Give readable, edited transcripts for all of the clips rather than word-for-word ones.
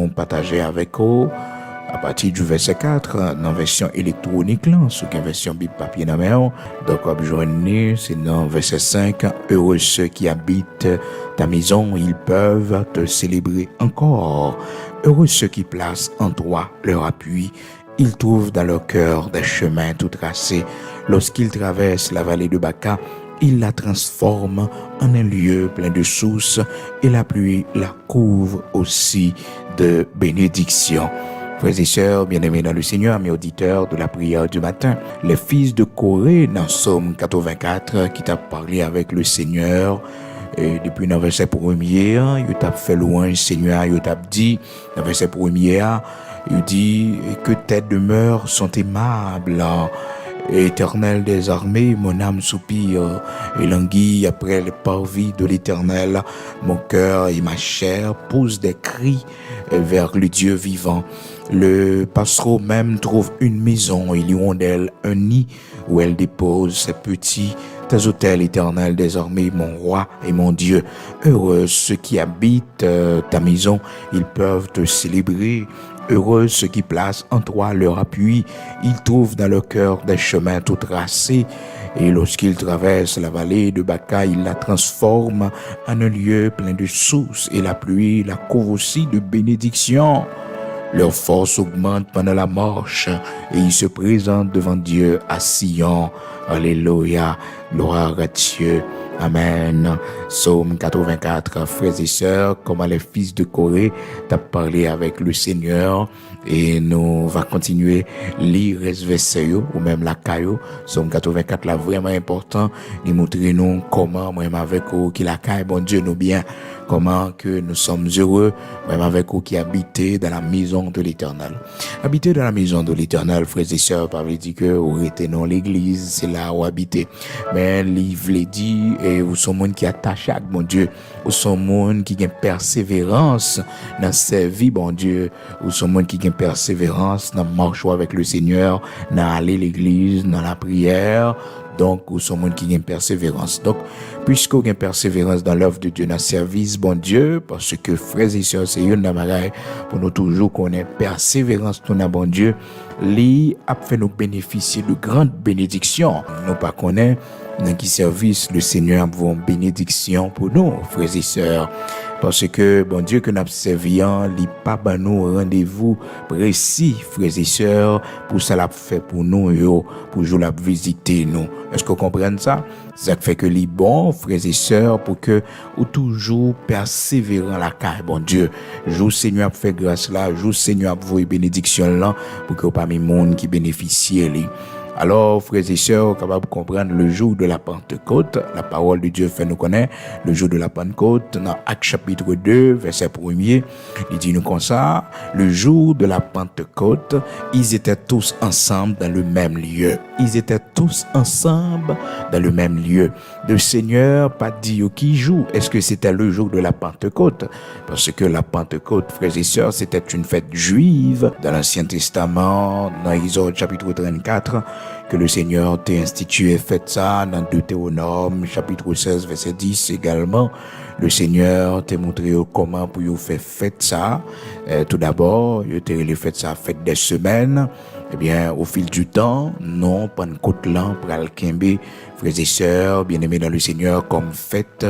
nous partager avec vous à partir du verset 4 dans la version électronique là, sous la version Bible papier dans main. Donc aujourd'hui c'est dans verset 5, heureux ceux qui habitent ta maison, ils peuvent te célébrer encore. Heureux ceux qui placent en toi leur appui, ils trouvent dans leur cœur des chemins tout tracés. Lorsqu'ils traversent la vallée de Baca, ils la transforment en un lieu plein de sources et la pluie la couvre aussi de bénédictions. Frères et sœurs, bien-aimés dans le Seigneur, mes auditeurs de la prière du matin, les fils de Corée dans Psaume 84 qui t'a parlé avec le Seigneur, et depuis le verset premier, il t'a fait louange Seigneur, il t'a dit, dans le verset premier, il dit que tes demeures sont aimables. Éternel des armées, mon âme soupire et languit après les parvis de l'Éternel. Mon cœur et ma chair poussent des cris vers le Dieu vivant. Le passereau même trouve une maison et l'hirondelle un nid où elle dépose ses petits. Tes autels éternels des armées, mon roi et mon Dieu. Heureux ceux qui habitent ta maison, ils peuvent te célébrer. Heureux ceux qui placent en toi leur appui, ils trouvent dans leur cœur des chemins tout tracés. Et lorsqu'ils traversent la vallée de Baca, ils la transforment en un lieu plein de sources et la pluie la couvre aussi de bénédictions. Leur force augmente pendant la marche et ils se présentent devant Dieu à Sion. Alléluia, gloire à Dieu. Amen. Psaume 84, frères et sœurs, comment les fils de Corée t'as parlé avec le Seigneur et nous va continuer lire ce verset ou même la caillou. Psaume 84 là vraiment important, nous montrer nous comment même avec vous qui la caille bon Dieu nous bien, comment que nous sommes heureux même avec vous qui habitez dans la maison de l'Éternel. Habiter dans la maison de l'Éternel, frères et sœurs, pas veut dire que vous êtes dans l'église, c'est là où habiter. Mais livre les dit et vous sommes monde qui attaché à mon Dieu, vous sommes monde qui a persévérance dans sa vie bon Dieu, vous sommes monde qui a persévérance dans marche avec le Seigneur, dans aller l'église, dans la prière. Donc, nous sommes monde qui a persévérance. Donc, puisque vous avez persévérance dans l'œuvre de Dieu, dans le service, bon Dieu, parce que frères et sœurs, c'est une bagaille pour nous toujours qu'on ait persévérance dans bon Dieu, lui a fait nous bénéficier de grandes bénédictions. Nous pas connaît dans qui service le Seigneur a une bénédiction pour nous, frères et sœurs. Parce que, bon Dieu, que nous servions, il pas ban nous rendez-vous précis, frères et sœurs, pour ça l'a fait pour nous, pour jouer la visiter nous. Est-ce que vous comprenez ça? Ça fait que les bons, frères et sœurs, pour que ou toujours persévérant la carrière, bon Dieu. Joue Seigneur a fait grâce là, joue Seigneur a vous bénédiction là, pour que parmi monde qui bénéficie les. Alors, frères et sœurs, capables de comprendre le jour de la Pentecôte, la parole de Dieu fait nous connaître, le jour de la Pentecôte, dans Actes chapitre 2, verset 1er, il dit nous comme ça, le jour de la Pentecôte, ils étaient tous ensemble dans le même lieu. Ils étaient tous ensemble dans le même lieu. Le Seigneur pas dit qui joue. Est-ce que c'était le jour de la Pentecôte? Parce que la Pentecôte, frères et sœurs, c'était une fête juive dans l'Ancien Testament, dans Exode chapitre 34, que le Seigneur t'a institué, fait ça dans Deutéronome, chapitre 16, verset 10 également. Le Seigneur t'a montré comment pour vous faire fête ça. Tout d'abord, il t'a fait ça fête des semaines. Eh bien, au fil du temps, non, Pentecôte là, pral kembe, frères et sœurs, bien-aimés dans le Seigneur, comme fête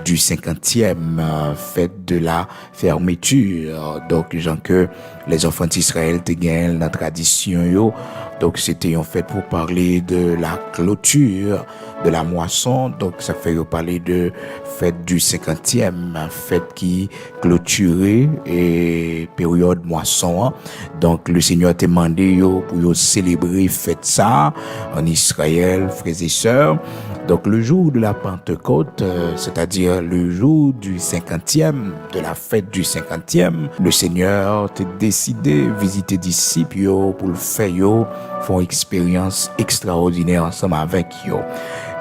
du 50e, fête de la fermeture. Donc, genre que les enfants d'Israël te gagnent la tradition, yo. Donc, c'était en fait pour parler de la clôture, de la moisson. Donc, ça fait parler de fête du 50e, fête qui clôturait et période moisson. Donc, le Seigneur t'a demandé, yo, pour célébrer fête ça en Israël, frères et sœurs. Donc le jour de la Pentecôte, c'est-à-dire le jour du 50e, de la fête du 50e, le Seigneur t'a décidé visiter disciples pour le faire, font expérience extraordinaire ensemble avec eux.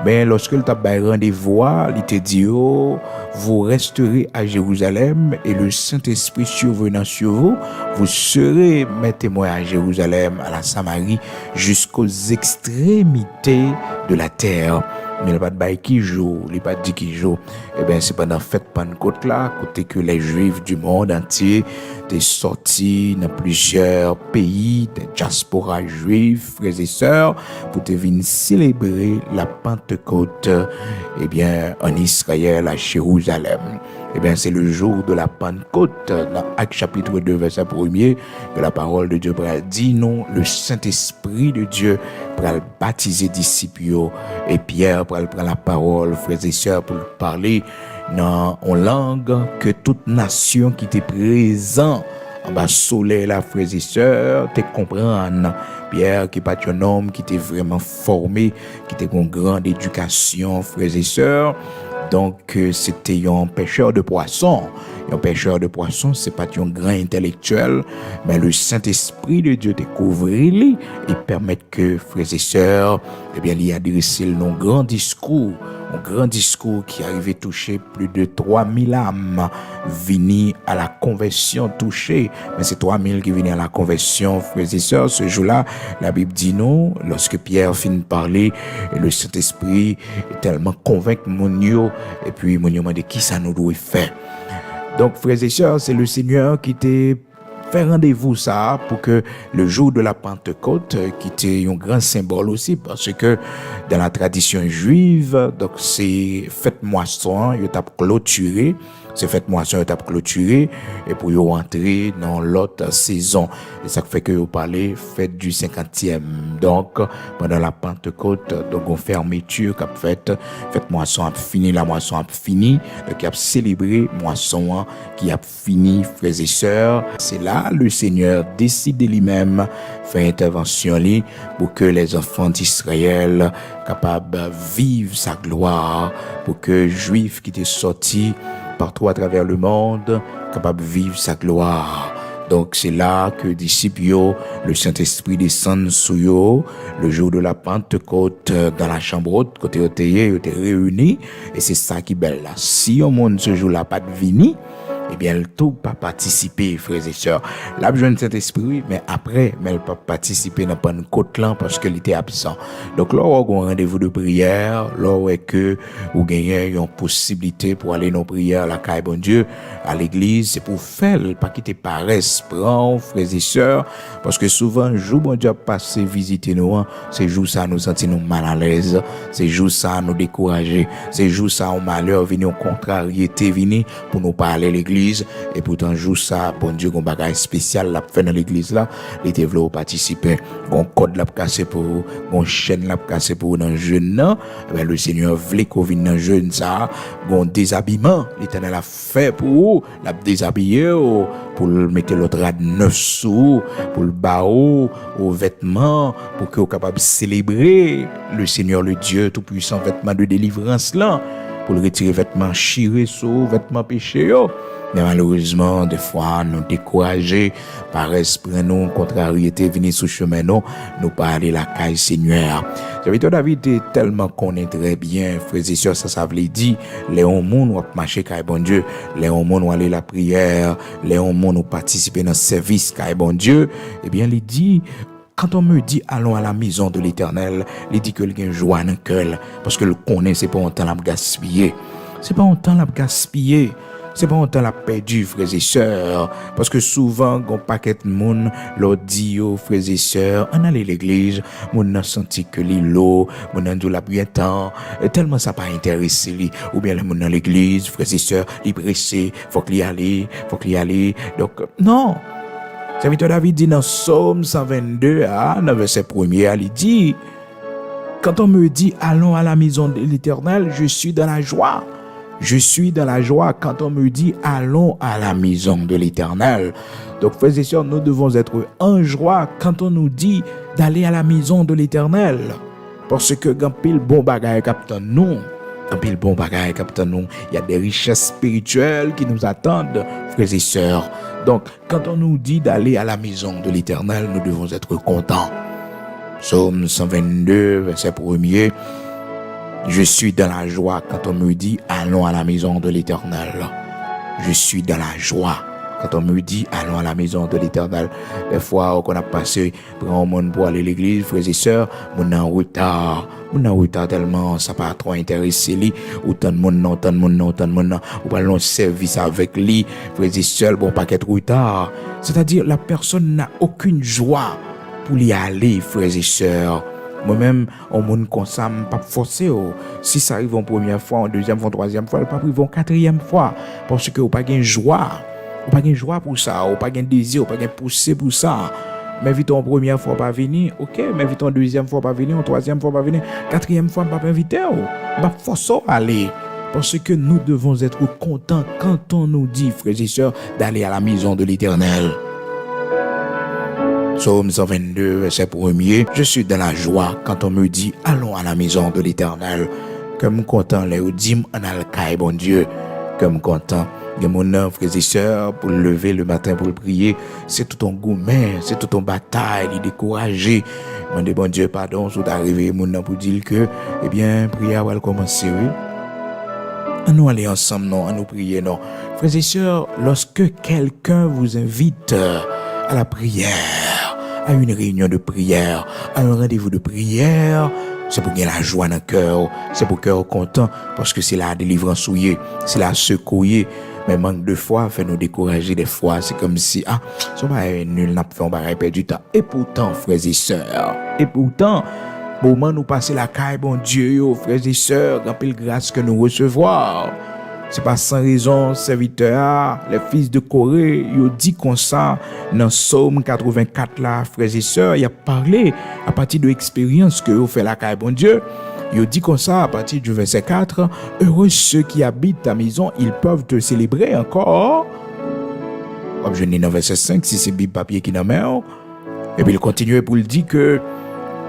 Ben lorsque le tabac rendez-vous, il te dit vous resterez à Jérusalem et le Saint-Esprit survenant sur vous, vous serez mes témoins à Jérusalem, à la Samarie, jusqu'aux extrémités de la terre. mais il pas de bail qui joue, il pas dit qui joue. Eh bien, c'est pendant fête Pentecôte là, côté que les Juifs du monde entier étaient sortis dans plusieurs pays, des diasporas juifs, frères et sœurs, pour te venir célébrer la Pentecôte, eh bien, en Israël, à Jérusalem. Eh bien, c'est le jour de la Pentecôte, dans Actes chapitre 2, verset 1er, que la parole de Dieu dit, non, le Saint-Esprit de Dieu pour baptiser disciples, et Pierre pour prendre la parole, frères et sœurs, pour parler en langue que toute nation qui était présente en bas soleil, là, frères et sœurs, te comprendre. Pierre, qui n'est pas un homme qui était vraiment formé, qui était une grande éducation, frères et sœurs. Donc, c'était un pêcheur de poissons. Un pêcheur de poissons, c'est pas un grand intellectuel, mais le Saint-Esprit de Dieu découvre-lui et permet que, frères et sœurs, eh bien, il a adressé un grand discours qui arrivait toucher plus de 3000 âmes venues à la conversion touchées. Mais c'est 3000 qui venaient à la conversion, frères et sœurs. Ce jour-là, la Bible dit non, lorsque Pierre finit de parler, le Saint-Esprit est tellement convaincu mon yo, et puis mon yo m'a dit qui ça nous doit faire. Donc, frères et sœurs, c'est le Seigneur qui t'a fait rendez-vous ça pour que le jour de la Pentecôte, qui était un grand symbole aussi, parce que dans la tradition juive, donc c'est fête moisson, il t'a clôturé. C'est fête moisson, il t'a clôturé, et pour y rentrer dans l'autre saison. Et ça fait que vous parlez fête du 50e. Donc, pendant la Pentecôte, donc on fermeture qu'a fait, fête moisson a fini, la moisson a fini, donc il a célébré moisson qui a fini, frères et sœurs. C'est là le Seigneur décide de lui-même faire intervention pour que les enfants d'Israël capables de vivre sa gloire, pour que Juifs qui étaient sortis partout à travers le monde, capable de vivre sa gloire. Donc c'est là que disciples, le Saint-Esprit descend sur eux, le jour de la Pentecôte, dans la chambre haute, côté ils étaient réunis, et c'est ça qui est belle là. Si au monde ce jour-là pas de vini, eh bien, elle tout pas participer, frères et sœurs. Là, besoin de Saint-Esprit, mais après, elle pas participer dans Pentecôte là parce qu'elle était absent. Donc, là, on a un rendez-vous de prière, là, est que, vous gagnez une possibilité pour aller dans prière, la caille, bon Dieu, à l'église, c'est pour faire, pas quitter paresse, prendre, frères et sœurs, parce que souvent, jour, bon Dieu, passer visiter nous, c'est jour ça, nous sentir nous mal à l'aise, c'est jour ça, nous décourager, c'est jour ça, au malheur, venir en contrariété, venir pour nous parler à l'église. Et pourtant jour ça bon Dieu un bagage spécial l'a fait dans l'église là les développeurs participer un code l'a cassé pour un chaîne l'a cassé pour dans jeune là ben le Seigneur voulait qu'on vienne dans jeune ça un déshabillement l'Éternel a fait pour l'a déshabiller pour mettre l'autre rad neuf sous pour le bao aux vêtements pour que capable de célébrer le Seigneur le Dieu tout puissant vêtement de délivrance là pour le retirer vêtements chirés sous vêtements péchés. Mais malheureusement, des fois, nous décourager, paresse, nous, contrariété, venir sous chemin, nous pas aller la caille Seigneur. Serviteur David est tellement connaît très bien, frères et sœurs, ça veut dire, les hommes ou marcher caille bon Dieu, les hommes ou aller la prière, les hommes ou participer dans le service caille bon Dieu, eh bien, il dit, quand on me dit allons à la maison de l'Éternel, il dit que il y a une joie dans le cœur parce que le connaît c'est pas un temps la gaspiller. C'est pas un temps la gaspiller. C'est pas un temps la perdu frères et sœurs parce que souvent gon paquet de monde leur dit aux frères et sœurs on allait l'église, mon a senti que l'eau, mon a dit la bien temps, tellement ça pas intéressé lui ou bien le monde dans l'église, frères et sœurs, il pressé, faut qu'il y aller. Donc non. Serviteur David dit dans Psaume 122, dans verset 1er, il dit, quand on me dit allons à la maison de l'Éternel, je suis dans la joie. Je suis dans la joie quand on me dit allons à la maison de l'Éternel. Donc, frères et sœurs, nous devons être en joie quand on nous dit d'aller à la maison de l'Éternel. Parce que quand pile bon bagaille capte nous, il y a des richesses spirituelles qui nous attendent, frères et sœurs. Donc, quand on nous dit d'aller à la maison de l'Éternel, nous devons être contents. Psaume 122, verset 1er. Je suis dans la joie quand on me dit allons à la maison de l'Éternel. Je suis dans la joie quand on me dit allons à la maison de l'Éternel. Des fois qu'on a passé pour un monde pour aller à l'église, frères et sœurs, on est en retard. On est en retard tellement, ça pas trop intéressé lui. Autant de monde, autant de monde, autant de monde. On va le service avec lui, frères et sœurs, bon paquet de retard. C'est-à-dire la personne n'a aucune joie pour y aller, frères et sœurs. Moi-même, on monde comme ça, je ne pas forcer. Si ça arrive en première fois, en deuxième fois, en troisième fois, pas arrive en quatrième fois. Parce que vous n'avez pas de joie. Vous n'avez pas de joie pour ça. Vous n'avez pas de désir, vous n'avez pas de poussée pour ça. Mais vite en première fois, pas venir. Ok, mais vite en deuxième fois, pas venir. En troisième fois, pas venir. Quatrième fois, pas inviter. Pas forcer à aller. Parce que nous devons être contents quand on nous dit, frères et sœurs, d'aller à la maison de l'Éternel. Psaume 122, verset 1er. Je suis dans la joie quand on me dit allons à la maison de l'Éternel. Comme content les dim en alcaï, bon Dieu. Comme content. Et mon œuvre, frères et sœurs, pour le lever le matin pour le prier, c'est tout ton gourmet, c'est tout ton bataille, il est découragé. Demandez bon Dieu pardon, si vous arrivez mon œuvre pour dire que, eh bien, prière va commencer, oui. À nous aller ensemble, non, à nous prier, non. Frères et sœurs, lorsque quelqu'un vous invite à la prière, à une réunion de prière, à un rendez-vous de prière, c'est pour gagner la joie dans le cœur, c'est pour cœur content, parce que c'est la délivrance souillée, c'est la secouillée. Mais manque de foi fait nous décourager des fois. C'est comme si, ça va être nul, n'a pas fait, on va perdre du temps. Et pourtant, frères et sœurs, moment nous passer la caille, bon Dieu, frères et sœurs, grand pile grâce que nous recevons. C'est pas sans raison, serviteurs, les fils de Corée, ils dit comme ça, dans Psaume 84 là, frères et sœurs, il a parlé à partir de l'expérience que vous fait la caille, bon Dieu. Il dit comme ça à partir du verset 4, heureux ceux qui habitent ta maison, ils peuvent te célébrer encore. Comme je dis dans verset 5, si c'est Bible papier qui n'a main. Et puis il continue pour le dire que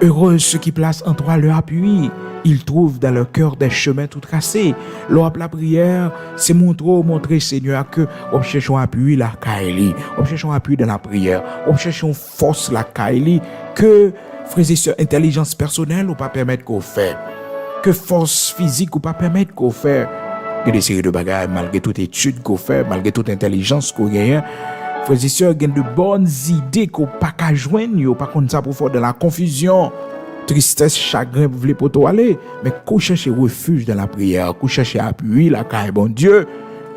heureux ceux qui placent en toi leur appui. Ils trouvent dans leur cœur des chemins tout tracés. Lors de la prière, c'est montrer Seigneur que on cherche un appui la Kaili, on cherche un appui dans la prière, on cherche une force la Kaili que frères et sœurs, intelligence personnelle ou pas permettre qu'on fait, que force physique ou pas permettre qu'on fait. Il y a des séries de bagages malgré toute étude qu'on fait, malgré toute intelligence qu'on gagne. Frères et sœurs, il y a de bonnes idées qu'on pas qu'à joindre, pas comme ça pour faire de la confusion. Tristesse, chagrin, vous voulez pour toi aller, mais qu'on cherche refuge dans la prière, qu'on cherche appui, la caille, bon Dieu.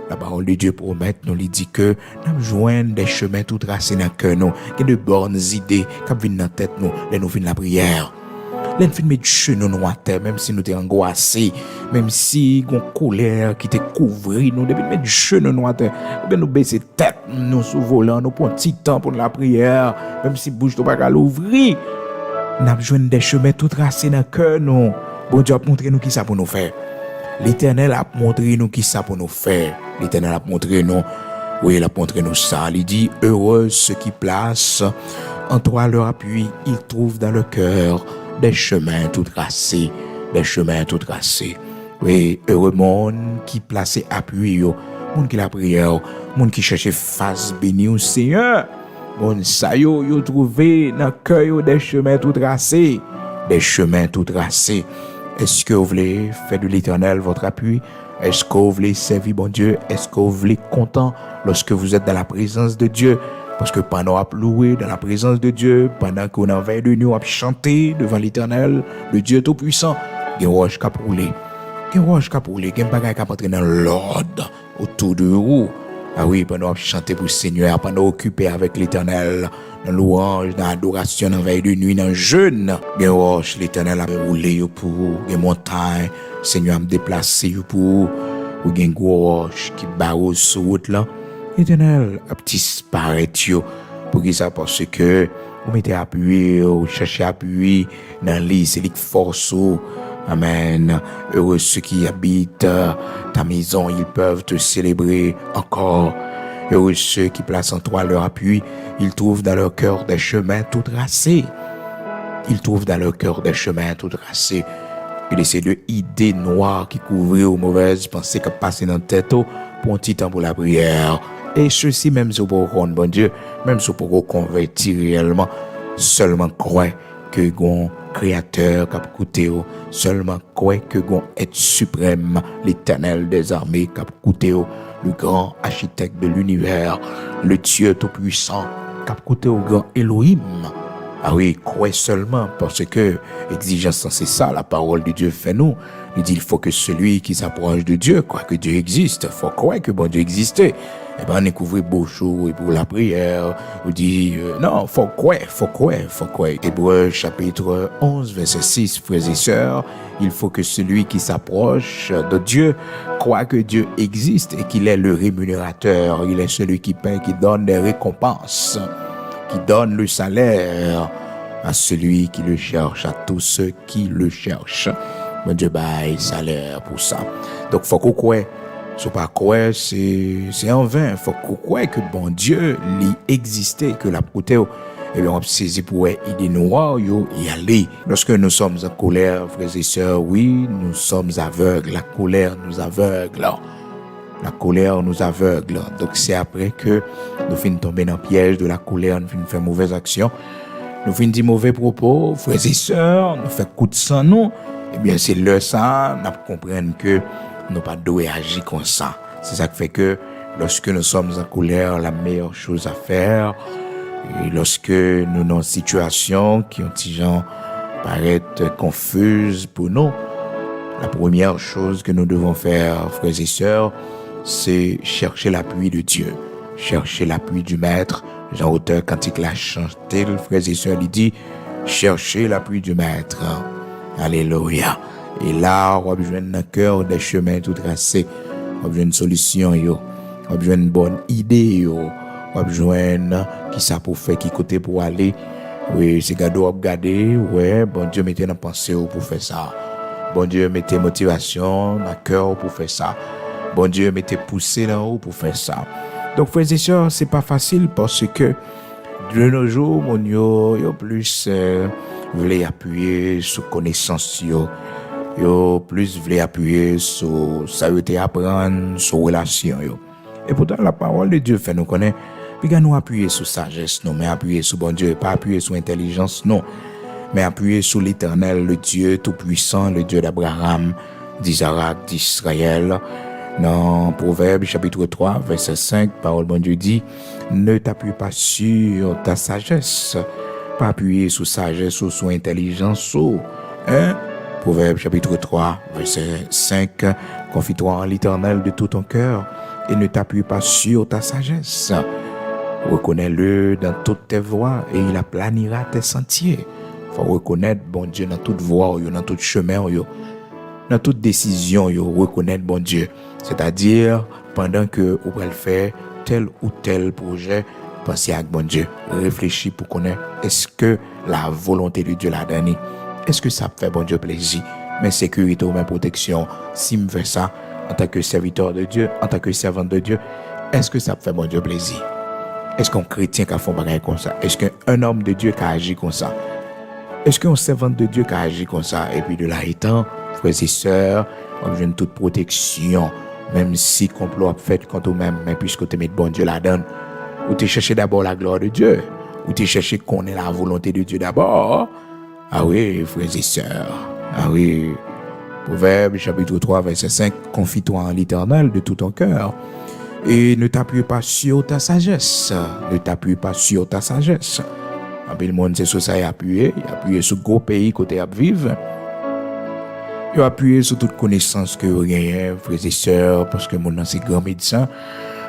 La parole de Dieu promet, nous lui dit que nous joignons des chemins tout tracés dans le cœur, nous, qu'il y a de bonnes idées qui viennent dans la tête, nous, nous finissons la prière. Nous finissons mettre genou nous à terre, même si nous sommes angoissés, même si nous avons colère qui te couvre, nous devons mettre genou nous à terre, ou bien nous baisser tête, nous sous volant, nous prenons un petit temps pour la prière, même si bouge ne pas qu'à l'ouvrir. Nous avons joué des chemins tout tracés dans le cœur, nous. Bon Dieu a montré nous qui ça pour nous faire. L'Éternel a montré nous qui ça pour nous faire. L'Éternel a montré nous, oui, il a montré nous ça. Il dit, heureux ceux qui placent en toi leur appui, ils trouvent dans le cœur des chemins tout tracés, des chemins tout tracés. Oui, heureux monde qui place appui, monde qui la prière, monde qui cherche face bénie au Seigneur. Bon, ça yo trouvé dans le cœur des chemins tout tracés. Des chemins tout tracés. Est-ce que vous voulez faire de l'Éternel votre appui? Est-ce que vous voulez servir bon Dieu? Est-ce que vous voulez être content lorsque vous êtes dans la présence de Dieu? Parce que pendant qu'on a loué dans la présence de Dieu, pendant qu'on a veillé de nous à chanter devant l'Éternel, le Dieu Tout-Puissant, il y a un roche qui a roulé. Il y a un roche qui a roulé. Il y a un bagage qui a entré dans l'ordre autour de vous. Ah oui, pendant chanter pour le Seigneur, pendant occuper avec l'Éternel, dans louange, dans adoration, dans veille de nuit, dans jeûne. Gen roche, l'Éternel a roulé pour vous. Gen montagne, Seigneur a déplacé pour vous. Gen roche qui barre sur route là. L'Éternel a disparaître pour que ça parce que vous mettez appuyé, vous cherchez appui dans l'île, c'est l'île force. Amen. Heureux ceux qui habitent ta maison, ils peuvent te célébrer encore. Heureux ceux qui placent en toi leur appui, ils trouvent dans leur cœur des chemins tout tracés. Ils trouvent dans leur cœur des chemins tout tracés. Il essaie de idées noires qui couvraient aux mauvaises pensées qui passaient dans la tête pour un petit temps pour la prière. Et ceci, même si vous pouvez rendre bon Dieu, même si vous pouvez convertir réellement, seulement croire que gon créateur qui a coûté, seulement croire que gon être suprême, l'Éternel des armées qui a coûté, le grand architecte de l'univers, le Dieu tout-puissant, cap côté au grand Elohim. Ah oui, croyez seulement, parce que exigence, c'est ça, la parole de Dieu fait nous. Il dit, il faut que celui qui s'approche de Dieu, croit que Dieu existe. Il faut croire que bon Dieu existait. Eh ben, on découvre beau jour et pour la prière. On dit, non, faut croire. Hébreux chapitre 11, verset 6, frères et sœurs, il faut que celui qui s'approche de Dieu croit que Dieu existe et qu'il est le rémunérateur. Il est celui qui paie, qui donne des récompenses, qui donne le salaire à celui qui le cherche, à tous ceux qui le cherchent. Bon Dieu baille salaire pour ça. Donc faut qu'on croit. Si pas croire, c'est en vain. Faut qu'on croit que bon Dieu lui existait, que la protéo. Et bien on saisit pour idée noire y aller. Lorsque nous sommes en colère, frères et sœurs, oui, nous sommes aveugles. La colère nous aveugle. La colère nous aveugle. Donc c'est après que nous finissons tomber dans le piège de la colère, nous finissons faire mauvaise action, nous finissons dire mauvais propos, frères et sœurs, nous faisons coup de sang, nous. Eh bien, c'est le ça, nous comprenons que nous pas doit agir comme ça. C'est ça qui fait que lorsque nous sommes en colère, la meilleure chose à faire, et lorsque nous sommes dans une situation qui ont des gens paraît confuse pour nous, la première chose que nous devons faire, frères et sœurs, c'est chercher l'appui de Dieu, chercher l'appui du Maître. Jean auteur cantique l'a chanté, frères et sœurs, il dit, chercher l'appui du Maître. Alléluia. Et là, on va besoin d'un cœur, des chemins tout tracés. On va besoin une solution, on va besoin une bonne idée, on va besoin qui ça pour faire, qui côté pour aller. Oui, c'est gado à regarder, ouais, bon Dieu mettez dans pensée pour faire ça. Bon Dieu mettez motivation dans cœur pour faire ça. Bon Dieu mettez poussée dans haut pour faire ça. Donc frères et sœurs, c'est pas facile parce que de nos jours, mon yo plus voulait appuyer sur connaissance yo plus voulait appuyer sur ça veut apprendre sur relation yo. Et pourtant la parole de Dieu fait nous connaître puis nous appuyer sur sagesse non mais appuyer sur bon Dieu, pas appuyer sur intelligence non, mais appuyer sur l'Éternel, le Dieu tout puissant, le Dieu d'Abraham, d'Isaac, d'Israël. Dans Proverbe chapitre 3 verset 5, parole bon Dieu dit, ne t'appuie pas sur ta sagesse, pas appuyer sur sagesse ou sur intelligence hein? Proverbe chapitre 3 verset 5, confie-toi en l'Éternel de tout ton cœur et ne t'appuie pas sur ta sagesse. Reconnais-le dans toutes tes voies et il aplanira tes sentiers. Faut reconnaître bon Dieu dans toute voie, dans tout chemin, dans toute décision, reconnaître bon Dieu. C'est-à-dire, pendant que vous allez faire tel ou tel projet, pensez à bon Dieu. Réfléchis pour connaître est-ce que la volonté de Dieu l'a donné. Est-ce que ça fait bon Dieu plaisir? Mais sécurité ou même protection, si me fait ça, en tant que serviteur de Dieu, en tant que servante de Dieu, est-ce que ça fait bon Dieu plaisir? Est-ce qu'un chrétien qui a fait pareil comme ça? Est-ce qu'un homme de Dieu qui a agi comme ça? Est-ce qu'un servant de Dieu qui a agi comme ça? Et puis de là étant, frères et sœurs, on a besoin de toute protection, même si complot a fait contre nous-mêmes, mais puisque tu mets bon Dieu là-dedans, ou tu cherches d'abord la gloire de Dieu, ou tu cherches qu'on ait la volonté de Dieu d'abord. Ah oui, frères et sœurs, ah oui. Proverbe chapitre 3 verset 5, confie-toi en l'Éternel de tout ton cœur et ne t'appuie pas sur ta sagesse, ne t'appuie pas sur ta sagesse. Le monde c'est sur ça il appuie sur le gros pays côté à vivre. Il appuie sur toute connaissance que vous gagnez, frères et sœurs, parce que mon nom c'est grand médecin,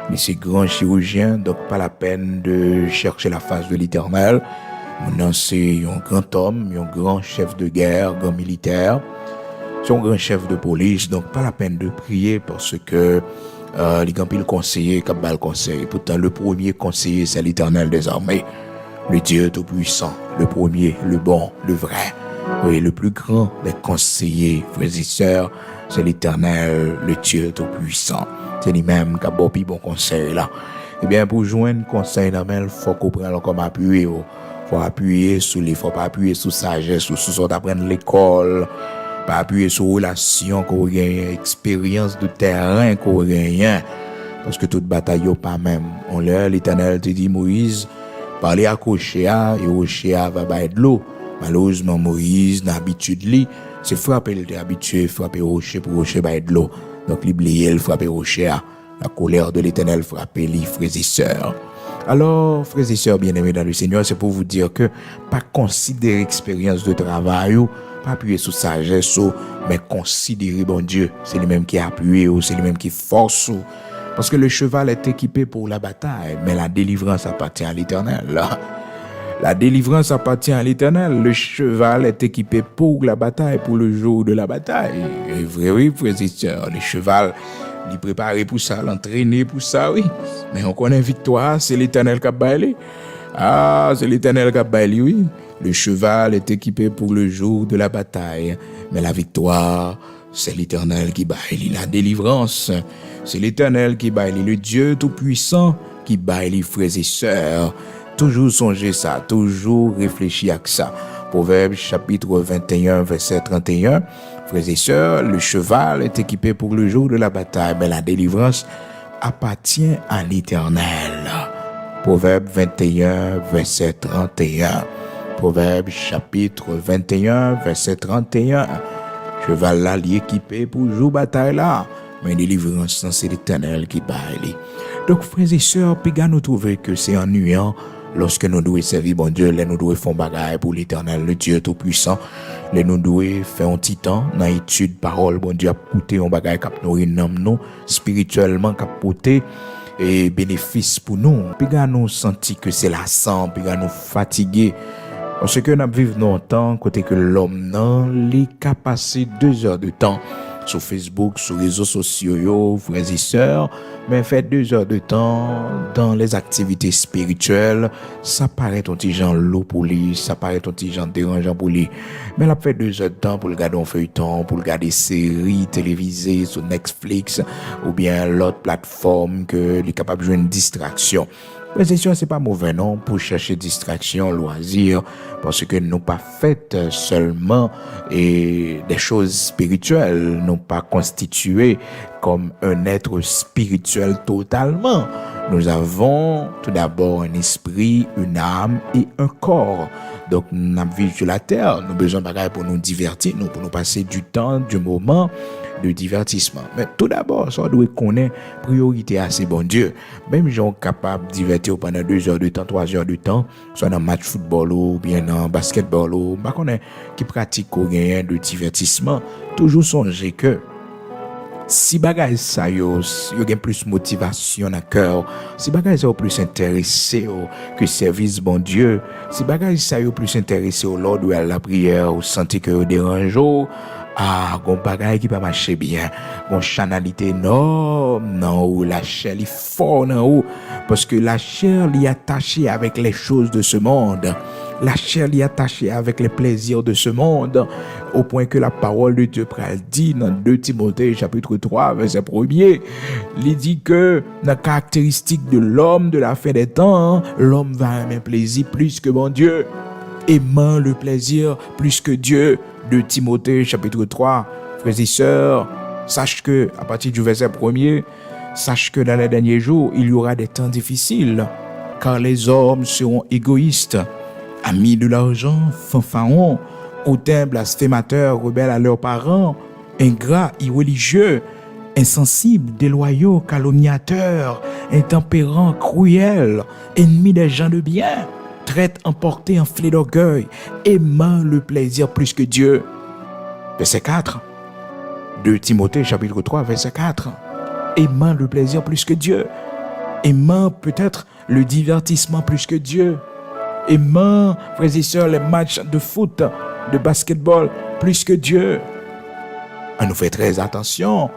mais c'est grand chirurgien, donc pas la peine de chercher la face de l'Éternel. Mon nom c'est un grand homme, un grand chef de guerre, grand militaire, c'est un grand chef de police, donc pas la peine de prier parce que les grands pile conseiller, cap bal conseil. Pourtant le premier conseiller c'est l'Éternel des armées, le Dieu tout puissant, le premier, le bon, le vrai. Oui, le plus grand des conseillers, frères et sœurs, c'est l'Éternel, le Dieu tout-puissant. C'est lui-même qui a bon conseil là. Eh bien, pour joindre conseil, il faut qu'on prenne comme appui. Il faut appuyer sur les, faut pas appuyer sur sagesse, ou sur d'apprendre l'école, pas appuyer sur relation qu'on gagne, expérience de terrain qu'on gagne. Parce que toute bataille n'est pas même. On l'a, l'Éternel te dit, Moïse, parler à Kochéa, et Kochéa va bailler de l'eau. Malheureusement, Moïse, dans l'habitude, c'est frapper, il était habitué, frapper rocher pour rocher, bailler de l'eau. Donc, il frapper rocher, La colère de l'Éternel frappait les frères et sœurs. Alors, frères et sœurs bien-aimés dans le Seigneur, c'est pour vous dire que pas considérer l'expérience de travail ou pas appuyer sur sagesse ou mais considérer bon Dieu, c'est lui-même qui appuie ou c'est lui-même qui force ou parce que le cheval est équipé pour la bataille, mais la délivrance appartient à l'Éternel. La délivrance appartient à l'Éternel. Le cheval est équipé pour la bataille, pour le jour de la bataille. Et vrai, oui, frères et sœurs, le cheval, il est préparé pour ça, l'entraîné pour ça, oui. Mais on connaît victoire, c'est l'Éternel qui a baillé. Ah, c'est l'Éternel qui a baillé, oui. Le cheval est équipé pour le jour de la bataille, mais la victoire, c'est l'Éternel qui baille. La délivrance, c'est l'Éternel qui baille. Le Dieu Tout-Puissant qui baille, frères et sœurs. Toujours songer ça, toujours réfléchir à ça. Proverbe chapitre 21, verset 31. Frères et sœurs, le cheval est équipé pour le jour de la bataille, mais la délivrance appartient à l'Éternel. Proverbe 21, verset 31. Proverbe chapitre 21, verset 31. Cheval là, il est équipé pour le jour de bataille là, mais délivrance, c'est l'Éternel qui baille. Donc, frères et sœurs, puis nous trouver que c'est ennuyant lorsque nous devons servir bon Dieu, nous devons faire bagaille pour l'Éternel, le Dieu Tout-Puissant. Nous devons faire un petit temps dans l'étude parole, bon Dieu a porté un bagaille qui nourrit nous spirituellement, qui a porté et bénéfice pour nous. Puis nous senti que c'est lassant, puis nous fatigué. Parce que nous vivons dans un temps côté que l'homme n'a qu'à passer 2 heures de temps sur Facebook, sur les réseaux sociaux, frères et sœurs, mais fait 2 heures de temps dans les activités spirituelles, ça paraît un petit genre lourd pour lui, ça paraît un petit genre dérangeant pour lui. Mais là, fait 2 heures de temps pour le regarder un feuilleton, pour le regarder des séries télévisées sur Netflix ou bien l'autre plateforme que il est capable de jouer une distraction. Mais c'est sûr, c'est pas mauvais non pour chercher distraction, loisir, parce que nous pas fait seulement et des choses spirituelles, nous pas constitués comme un être spirituel totalement. Nous avons tout d'abord un esprit, une âme et un corps. Donc, nous vivons sur la terre, nous avons besoin de bagages pour nous divertir, pour nous passer du temps, du moment de divertissement. Mais tout d'abord, ça doit connaître priorité à ces bon Dieu. Même les gens capables de divertir pendant 2 heures de temps, 3 heures de temps, soit dans match football ou bien dans basketball ou qui pratique rien de divertissement, toujours songer que si bagay ça yo gen plus motivation dans cœur, si bagay ça yo plus intéressé que service bon Dieu, si bagay ça yo plus intéressé au Lord ou à la prière ou sentir que yo dérange gon bagay qui pas marcher bien, gon chanalité énorme non ou la chair est fort non ou parce que la chair est attachée avec les choses de ce monde. La chair est attachée avec les plaisirs de ce monde, au point que la parole de Dieu dit dans 2 Timothée chapitre 3 verset 1er, il dit que la caractéristique de l'homme de la fin des temps, l'homme va aimer plaisir plus que bon Dieu, aimant le plaisir plus que Dieu. 2 Timothée chapitre 3, frères et sœurs, sache que à partir du verset 1er, sache que dans les derniers jours, il y aura des temps difficiles, car les hommes seront égoïstes, amis de l'argent, fanfarons, hautains, blasphémateurs, rebelles à leurs parents, ingrats, irréligieux, insensibles, déloyaux, calomniateurs, intempérants, cruels, ennemis des gens de bien, traîtres, emportés, enflés d'orgueil, aimant le plaisir plus que Dieu. Verset 4. 2 Timothée chapitre 3, verset 4. Aimant le plaisir plus que Dieu. Aimant peut-être le divertissement plus que Dieu. Aimant, frères et sœurs, les matchs de foot, de basketball, plus que Dieu. On nous fait très attention.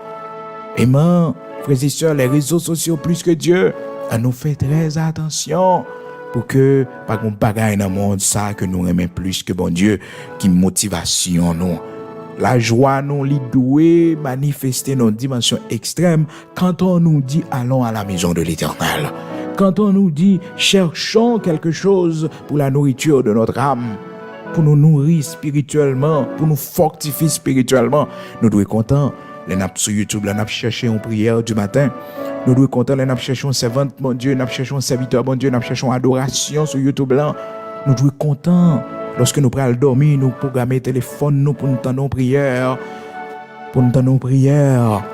Aimant, frères et sœurs, les réseaux sociaux, plus que Dieu. On nous fait très attention pour que, pas qu'on bagaille dans le monde, ça, que nous aimons plus que bon Dieu, qui motivation nous. La joie, nous, les doués, manifester nos dimensions extrêmes quand on nous dit allons à la maison de l'Éternel. Quand on nous dit cherchons quelque chose pour la nourriture de notre âme, pour nous nourrir spirituellement, pour nous fortifier spirituellement, nous devons être contents. Les nappes sur YouTube, les nappes chercher une prière du matin. Nous devons être contents, les nappes chercher une servante, mon Dieu, les nappes chercher un serviteur, mon Dieu, les nappes chercher une adoration sur YouTube là. Nous devons être contents. Lorsque nous prenons dormir, nous programmer le téléphone nous pour nous tendre une prière. Pour nous tendre une prière.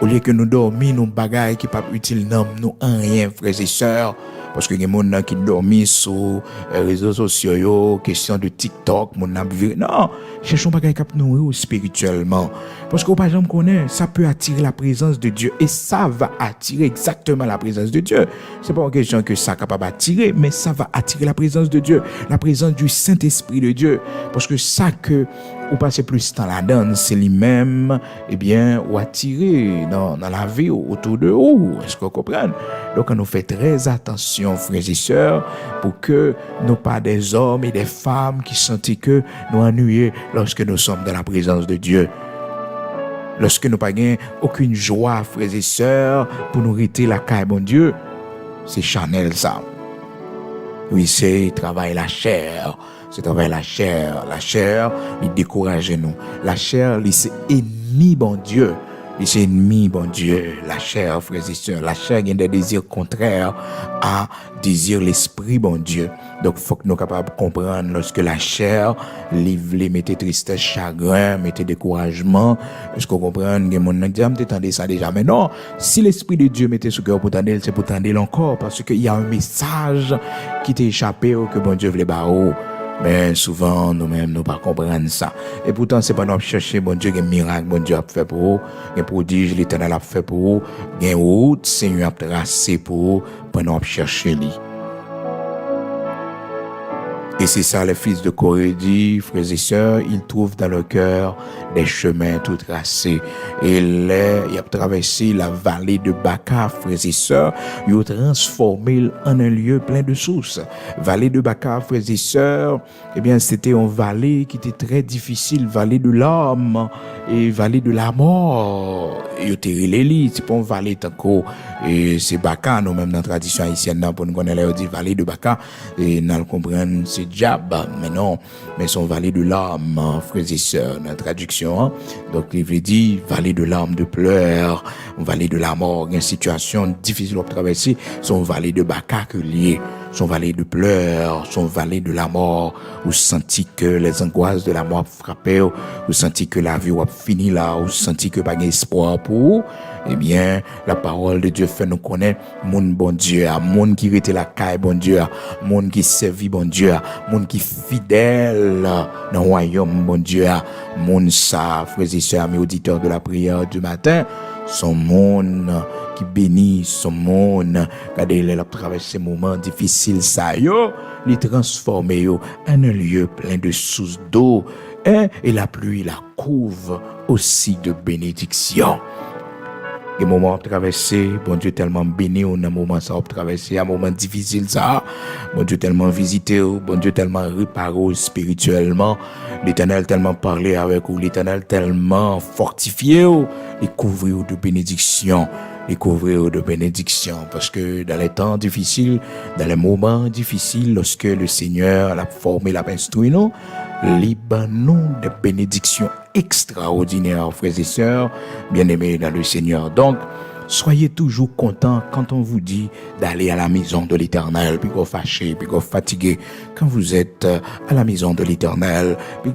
Au lieu que nous dormions, nous bagailles qui pas utile non nous rien frères et sœurs. Parce que les gens qui dorment sur les réseaux sociaux, question de TikTok, mon abri. Non, cherchons pas quelqu'un qui nous spirituellement. Parce que par exemple, ça peut attirer la présence de Dieu. Et ça va attirer exactement la présence de Dieu. C'est pas une question que ça est capable d'attirer, mais ça va attirer la présence de Dieu. La présence du Saint-Esprit de Dieu. Parce que ça que ou passer plus dans la donne, c'est lui-même, eh bien, ou attirer dans la vie autour de vous. Est-ce que vous comprenez? Donc, on nous fait très attention, frères et sœurs, pour que nous pas des hommes et des femmes qui sentent que nous ennuyons lorsque nous sommes dans la présence de Dieu. Lorsque nous n'avons aucune joie, frères et sœurs, pour nous rester la caille, bon Dieu, c'est charnel ça. Oui, c'est travail la chair. C'est travail la chair. La chair, il décourage nous. La chair, c'est ennemi, bon Dieu. C'est ennemi, bon Dieu. La chair, frères et sœurs. La chair, il y a des désirs contraires à désir l'esprit, bon Dieu. Donc, il faut que nous soyons capables de comprendre lorsque la chair, les mettez tristesse, chagrin, mettez découragement. Est-ce que vous comprenez? Il y a des gens qui disent, t'entendez ça déjà. Mais non, si l'esprit de Dieu mettait sous cœur pour t'entendre, c'est pour t'entendre encore. Parce qu'il y a un message qui t'est échappé ou que bon Dieu voulait barrer. Mais souvent, nous-mêmes, nous ne pas comprendre ça. Et pourtant, c'est pas nous chercher, bon Dieu, un miracle, bon Dieu a fait pour vous, un prodige, l'Éternel a fait pour vous, un route, Seigneur a tracé pour vous, pour nous chercher lui. Et c'est ça, les fils de Corée dit, frères et sœurs, ils trouvent dans leur cœur des chemins tout tracés. Et là, ils ont traversé la vallée de Baca, frères et sœurs, ils ont transformé en un lieu plein de sources. Vallée de Baca, frères et sœurs, eh bien, c'était une vallée qui était très difficile, vallée de l'homme et vallée de la mort. Ils ont tiré les lits, c'est pas une vallée tant et c'est Baca, nous même dans la tradition haïtienne, pour nous connaître, on dit vallée de Baca, et nous le comprenons, c'est diable, mais non, mais son vallée de larmes, frères et sœurs, dans la traduction. Donc, il veut dire vallée de larmes, de pleurs, vallée de la mort, une situation difficile à traverser, son vallée de Baca que lié, son vallée de pleurs, son vallée de la mort, vous sentez que les angoisses de la mort frappaient, vous sentez que la vie a fini là, vous sentez que pas d'espoir pour vous. Eh bien, la parole de Dieu fait nous connaître mon bon Dieu, mon qui était la caille bon Dieu, mon qui servit bon Dieu, mon qui fidèle dans le royaume bon Dieu, mon ça, frères et sœurs, mes auditeurs de la prière du matin, son monde qui bénit son monde, regardez, il a traversé des moments difficiles, ça, yo, les transformer yo en un lieu plein de sources d'eau, et la pluie la couvre aussi de bénédictions. Les moments traversés, bon Dieu tellement béni, on a un moment ça traversé, un moment difficile ça, bon Dieu tellement visité, bon Dieu tellement réparé spirituellement, l'Éternel tellement parlé avec vous, l'Éternel tellement fortifié, et couvrir de bénédictions. Découvrir de bénédictions, parce que dans les temps difficiles, dans les moments difficiles, lorsque le Seigneur l'a formé, l'a instruit nous, libérons de bénédictions extraordinaires, frères et sœurs, bien-aimés dans le Seigneur. Donc, soyez toujours contents quand on vous dit d'aller à la maison de l'Éternel, puis qu'on fâché, puis qu'on fatigué. Quand vous êtes à la maison de l'Éternel, puis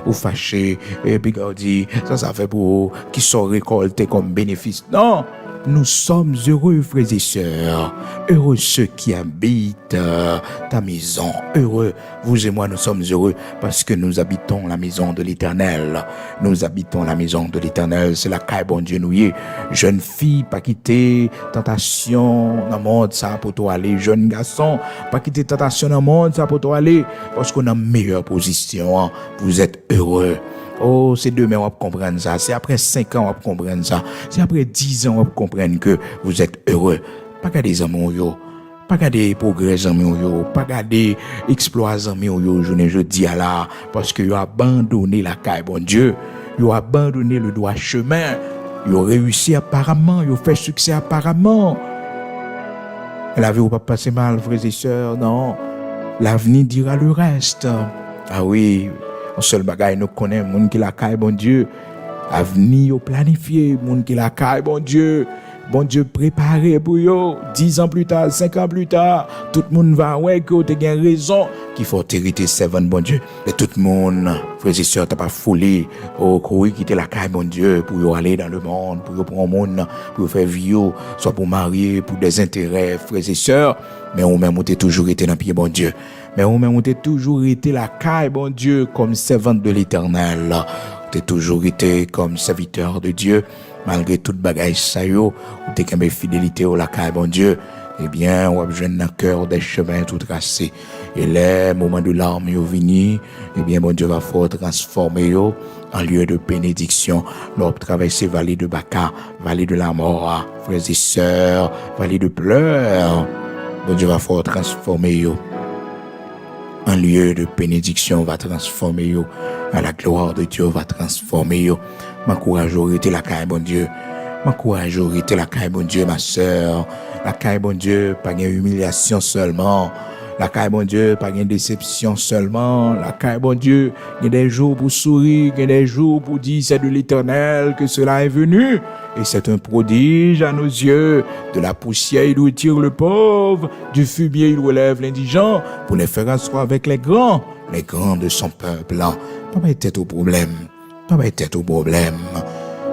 vous fâché, et puis qu'on dit, ça fait pour vous, qui sont récoltés comme bénéfice. Non! Nous sommes heureux, frères et sœurs. Heureux ceux qui habitent ta maison. Heureux, vous et moi, nous sommes heureux parce que nous habitons la maison de l'Éternel. Nous habitons la maison de l'Éternel. C'est la caille, bon Dieu, nous y est. Jeune fille, pas quitter tentation dans le monde, ça pour toi aller. Jeune garçon, pas quitter tentation dans le monde, ça pour toi aller. Parce qu'on a une meilleure position. Vous êtes heureux. Oh, c'est demain on va comprendre ça. C'est après 5 ans on va comprendre ça. C'est après 10 ans on va comprendre que vous êtes heureux. Pas garder les amis yo. Pas garder progrès amis yo. Pas garder exploits amis yo. Je dis à la parce que vous abandonné la caille bon Dieu. Vous abandonné le droit chemin. Vous réussi apparemment. Vous fait succès apparemment. La vie va pas passer mal, frères et sœurs. Non. L'avenir dira le reste. Ah oui. Un seul bagaille nous connaît, monde qui la caille bon Dieu, avenir au planifié, monde qui la caille bon Dieu préparé pour yo, 10 ans plus tard, 5 ans plus tard, tout le monde va ouais que tu as raison, qui faut hériter servant bon Dieu. Et tout le monde, frères et sœurs, t'as pas foulé, courir quitter la caille bon Dieu pour aller dans le monde, pour prendre le monde, pour faire vie, soit pour marier, pour des intérêts, frères et sœurs. Mais on même, on t'es toujours été dans le pied bon Dieu. Mais on même, on t'es toujours été la caille bon Dieu comme servante de l'Éternel. T'es toujours été comme serviteur de Dieu, malgré toute bagaille ça yo, ou t'es comme fidélité au la caille bon Dieu. Eh bien, on a besoin d'un cœur des chemins tout tracés. Et les moments de larmes yo vini, eh bien, bon Dieu va fort transformer yo en lieu de bénédiction. Nous traverser vallée de Baca, vallée de la mort, frères et sœurs, vallée de pleurs. Bon Dieu va fort transformer yo en lieu de bénédiction, va transformer yo. À la gloire de Dieu va transformer yo. M'encourage à arrêter la caille, bon Dieu. M'encourage à arrêter la caille, bon Dieu, ma sœur. La caille, bon Dieu, pas une humiliation seulement. La caille, bon Dieu, pas une déception seulement. La caille, bon Dieu, il y a des jours pour sourire, il y a des jours pour dire c'est de l'Éternel que cela est venu. Et c'est un prodige à nos yeux. De la poussière, il retire le pauvre. Du fumier, il relève l'indigent pour les faire asseoir avec les grands de son peuple. Pas tête au problème. Pas tête au problème.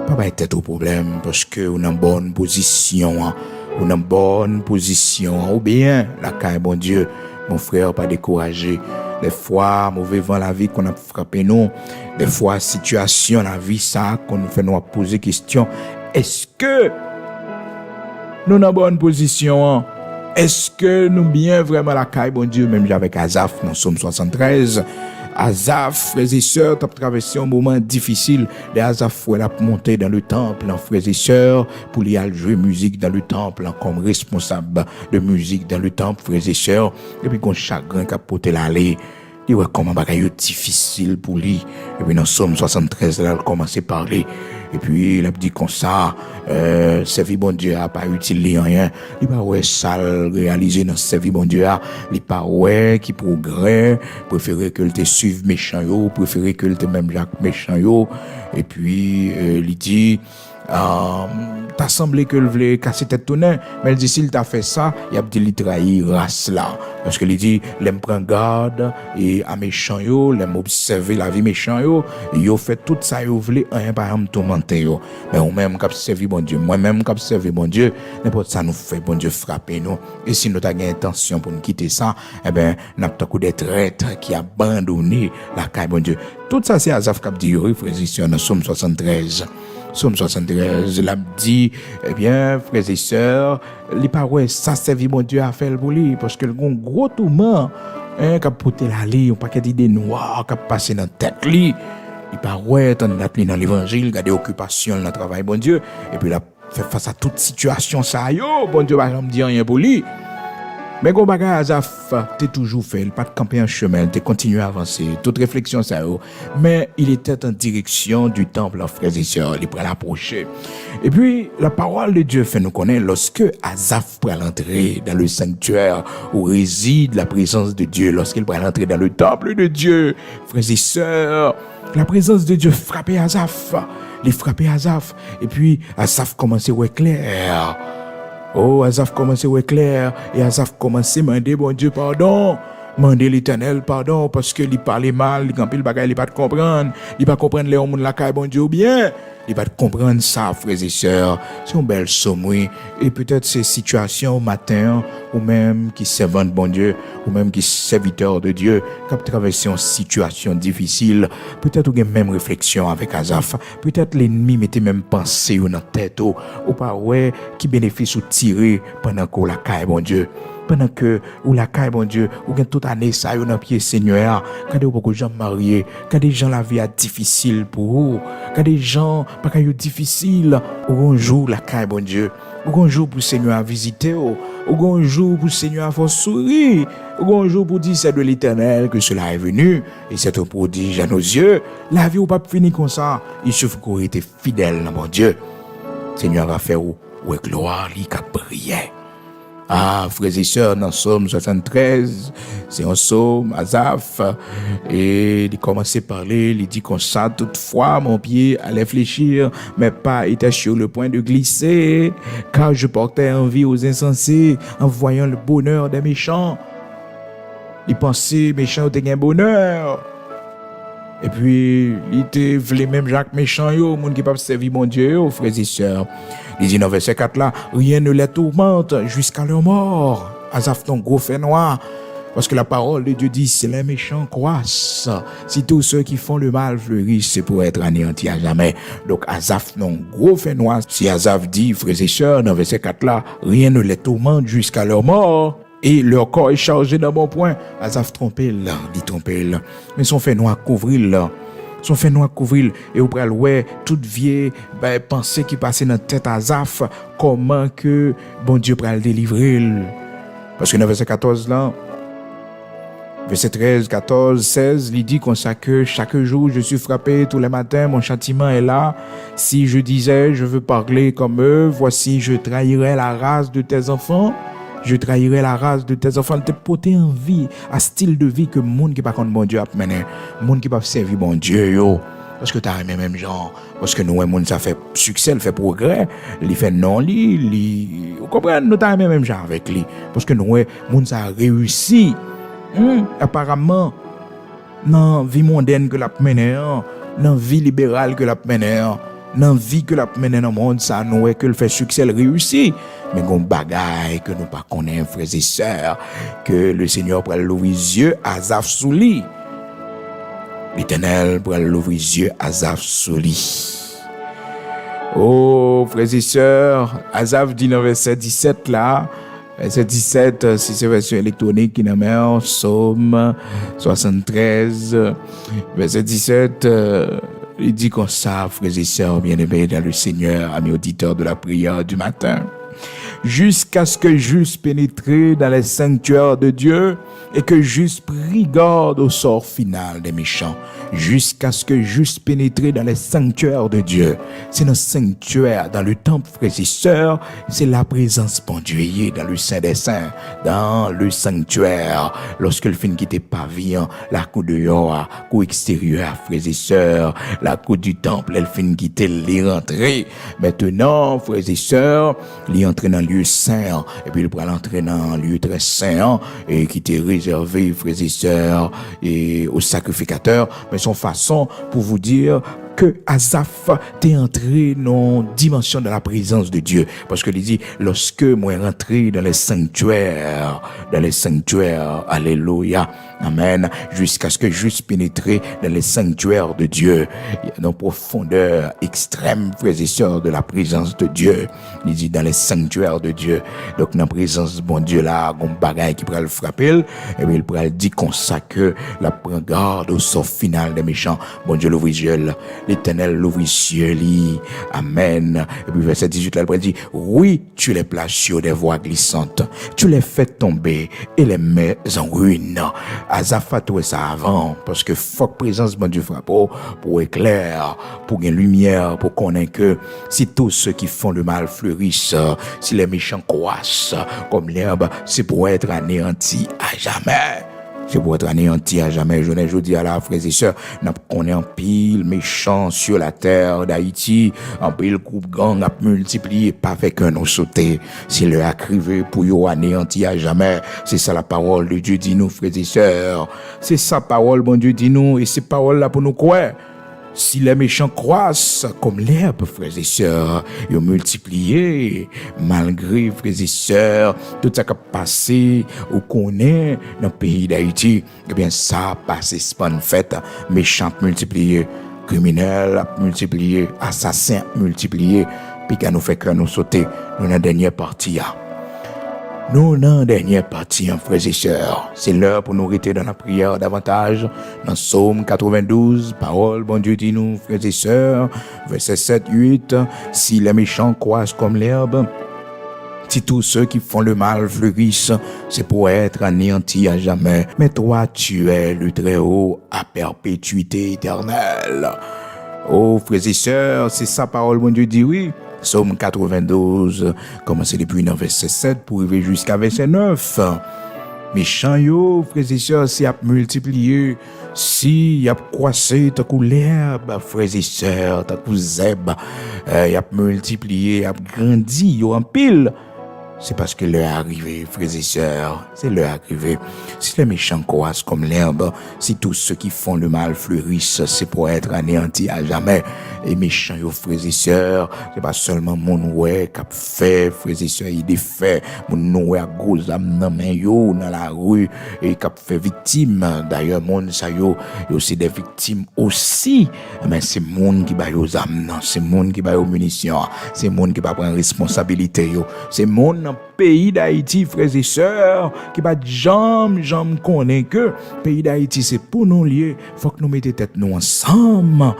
Pas tête au problème parce que on est en bonne position. On est en bonne position. Ou bien, la caille, bon Dieu, mon frère, pas découragé. Des fois, mauvais vent la vie qu'on a frappé nous. Des fois, situation la vie ça qu'on nous fait nous poser question. Est-ce que nous en bonne position? Est-ce que nous bien vraiment la caille, bon Dieu, même avec Asaph dans Somme 73? Asaph, frères et sœurs, tu as traversé un moment difficile. Les Asaph, elle a monté dans le temple, frères et sœurs, pour y aller jouer musique dans le temple, comme responsable de musique dans le temple, frères et sœurs. Et puis, qu'on chagrin qu'a porté l'allée. Il voit comment bagaille difficile pour lui. Et puis, dans Somme 73, là, il a commencé à parler. Et puis, il a dit comme ça, servir bon Dieu a pas utilisé rien. Il pas ouais sale réalisé dans servir bon Dieu a. Il pas ouais qui progrès, préférer que le te suive méchant yo, préférer que le te même Jacques méchant yo. Et puis, il dit, t'as semblé que le voulait casser tête tonnerre, mais il dit s'il t'a fait ça, il a dit il trahir race là, parce que il dit l'aime prendre garde et à méchant yo, l'aime observer la vie méchant yo fait tout ça yo voulait rien par exemple tourmenter yo, mais on même cap servir bon Dieu, moi même cap servir bon Dieu, n'importe ça nous fait bon Dieu frapper nous, et si nous t'avons intention pour nous quitter ça, eh ben n'a pas coup des traîtres qui abandonné la caille bon Dieu. Tout ça c'est Asaph cap dit yo, frères et sœurs, dans Somme 73. Somme 73, il a dit, eh bien, frères et sœurs, les paroles, ça servit mon Dieu à faire pour lui, parce que le gros tourment, qui a porté l'allée, un paquet d'idées noires, qui a passé dans la tête, les paroles, tant dans l'évangile, il a des occupations dans le travail, bon Dieu, et puis il a fait face à toute situation, ça, yo, bon Dieu, va me dire rien pour lui. Mais quand bagage Asaph, t'es toujours fait, pas de camper en chemin, t'es continué à avancer, toute réflexion ça yo. Mais il était en direction du temple, frères et sœurs, il pourrait l'approcher. Et puis, la parole de Dieu fait nous connaître lorsque Asaph pourrait entrer dans le sanctuaire où réside la présence de Dieu, lorsqu'il pourrait entrer dans le temple de Dieu, frères et sœurs, la présence de Dieu frappait Asaph, il frappait Asaph, et puis Asaph commençait à voir clair. Oh, Asaph commençait à clair, et Asaph commençait à demander, bon Dieu, pardon. Demander l'Éternel pardon, parce que il parlait mal, il le bagage, il pas comprendre. Il pas comprendre les hommes de la caille, bon Dieu, ou bien. Il va comprendre ça, frères et sœurs. C'est une belle somme, oui. Et peut-être ces situations au matin, ou même qui servent bon Dieu, ou même qui serviteur de Dieu, qui a traversé une situation difficile, peut-être ou même réflexion avec Asaph. Peut-être l'ennemi mettait même pensée dans la tête, ou pas, ouais, qui bénéficie ou tirer pendant qu'on la caille, bon Dieu. Pendant que, ou la caille, bon Dieu, ou bien toute année, ça, yon a pied Seigneur, quand des beaucoup de gens mariés, quand des gens la vie est difficile pour eux, quand des gens, pas quand difficile, ou un jour la caille, bon Dieu, ou un jour pour Seigneur à visiter, ou un jour pour Seigneur à faire sourire, ou un jour pour dire c'est de l'Éternel que cela est venu, et c'est un prodige à nos yeux, la vie ou pas finir comme ça, il suffit qu'on ait été fidèle, mon Dieu, Seigneur va faire ou gloire, lui, qui brille. Ah, frères et sœurs, dans Somme 73, c'est un psaume, Asaph, et il commençait à parler, il dit comme ça, toutefois, mon pied allait fléchir, mes pas étaient sur le point de glisser, car je portais envie aux insensés, en voyant le bonheur des méchants. Il pensait méchant te gain bonheur. Et puis, il était voulait même Jacques méchant yo, monde qui pas servir mon Dieu yo, frères et sœurs. Il dit dans verset 4 là, rien ne les tourmente jusqu'à leur mort. Asaph ton gros fait noir. Parce que la parole de Dieu dit, c'est les méchants croissent. Si tous ceux qui font le mal fleurissent, c'est pour être anéantis à jamais. Donc, Asaph non gros fait noir. Si Asaph dit, frères et sœurs, dans verset 4 là, rien ne les tourmente jusqu'à leur mort. Et leur corps est chargé d'un bon point. Asaph trompé là, dit trompé là. Mais son fait noir couvrir là. Son fait noir couvrir. Et au pral ouais, toute vieille pensée qui passait dans la tête Asaph, comment que bon Dieu pral délivrer. Parce que dans verset 14 là, verset 13, 14, 16, il dit comme ça que chaque jour je suis frappé, tous les matins mon châtiment est là. Si je disais je veux parler comme eux, voici je trahirais la race de tes enfants. Je trahirais la race de tes enfants. Te porter en vie, à style de vie que monde qui pas contre bon Dieu a mené, monde qui pas servir bon Dieu yo. Parce que t'as même genre, parce que nous monde ça fait succès, il fait progrès, il fait non li, vous comprenez, nous t'as même genre avec lui. Parce que nous monde ça a réussi. Apparemment, dans la vie mondaine que la mené, dans la vie libérale que la mené, dans la vie que la mené dans le monde, ça nous que le fait succès, le réussit. Mais gon bagaille que nous pas connaissons, frères et sœurs, que le Seigneur pour l'ouvrir les yeux, Asaph sous lui. L'Éternel pour l'ouvrir les yeux, Asaph sous lui. Oh, frères et sœurs, Asaph dit dans verset 17 là, verset 17, si c'est version électronique qui n'a pas, Psaume 73, verset 17, il dit comme ça, frères et sœurs bien-aimés dans le Seigneur, amis auditeurs de la prière du matin, jusqu'à ce que j'eusse pénétré dans les sanctuaires de Dieu et que j'eusse pris garde au sort final des méchants. Jusqu'à ce que j'eusse pénétré dans les sanctuaires de Dieu. C'est dans le sanctuaire, dans le temple, frères et sœurs, c'est la présence bon Dieu dans le Saint des Saints, dans le sanctuaire. Lorsque le fin qui était pavillon, la cour de dehors, cour extérieure, frères et sœurs, la cour du temple, elle fin qui était les rentrées. Maintenant, frères et sœurs, il entrer dans le lieu saint, et puis il pourra entrer dans un lieu très saint, et qui était réservé, frères et sœurs, et aux sacrificateurs, mais son façon pour vous dire que Asaph t'est entré dans une dimension de la présence de Dieu. Parce que il dit, lorsque moi rentré dans les sanctuaires, alléluia, amen, jusqu'à ce que j'eusse pénétré dans les sanctuaires de Dieu, dans profondeur extrême, frères et sœurs, de la présence de Dieu. Il dit, dans les sanctuaires de Dieu. Donc, dans la présence de bon Dieu là, un bagaille qui pourrait le frapper, et bien, il pourrait le dire comme ça que la prend garde au sort final des méchants. Bon Dieu l'ouvre ciel. L'Éternel l'ouvre ciel. Amen. Et puis verset 18 là, il dit, oui, tu les places sur des voies glissantes. Tu les fais tomber et les mets en ruine. Asaph a trouvé ça avant, parce que faut que présence bon Dieu frappe pour éclair, pour une lumière, pour connaître que si tous ceux qui font le mal fleurissent, si les méchants croissent comme l'herbe, c'est pour être anéanti à jamais. C'est pour être anéanti à jamais. Je dis à la frères et sœurs, on est en pile méchant sur la terre d'Haïti, en pile groupe gang a multiplié, pas avec un nous sauter. C'est le crivé pour y anéanti à jamais. C'est ça la parole de Dieu dit nous, frères et sœurs. C'est sa parole, bon Dieu dit nous, et ces paroles là pour nous croire. Si les méchants croissent comme l'herbe, frères et sœurs, ils ont multiplié, malgré, frères et sœurs, tout ça qui a passé, ou qu'on est dans le pays d'Haïti, eh bien, ça a passé, c'est pas une fête, méchants multipliés, criminels multipliés, assassins multipliés, puis qu'à nous fait que nous sauter dans la dernière partie, Nous, dans la dernière partie, frères et sœurs, c'est l'heure pour nous rester dans la prière davantage. Dans Psaume 92, parole, bon Dieu dit nous, frères et sœurs, verset 7, 8, si les méchants croissent comme l'herbe, si tous ceux qui font le mal fleurissent, c'est pour être anéantis à jamais. Mais toi, tu es le Très-Haut à perpétuité éternelle. Oh, frères et sœurs, c'est sa parole, bon Dieu dit oui. Psaume 92, commencez depuis le verset 7 pour arriver jusqu'à verset 9. Méchant yo, frères et sœurs, si y a multiplié, si y a croissé, t'as coup l'herbe, frères et sœurs, t'as coup zèbre, y a multiplié, y a grandi, yo en pile. c'est parce que l'heure est arrivée, frères et sœurs, c'est l'heure arrivée. Si les méchants croissent comme l'herbe, si tous ceux qui font le mal fleurissent, c'est pour être anéantis à jamais. Et méchants, yo, frères et sœurs, c'est pas seulement mon ouais qui a fait, frères et sœurs, il est fait, mon ouais à gauche, dans la rue, et qui a fait victime. D'ailleurs, mon ça yo c'est des victimes aussi. Mais c'est mon qui va yo âmes, c'est mon qui va yo munitions, c'est mon qui va prendre responsabilité yo. C'est mon pays d'Haïti, frères et sœurs, qui va jamais connaître que pays d'Haïti c'est pour nous lier. Faut que nous mettions tête nous ensemble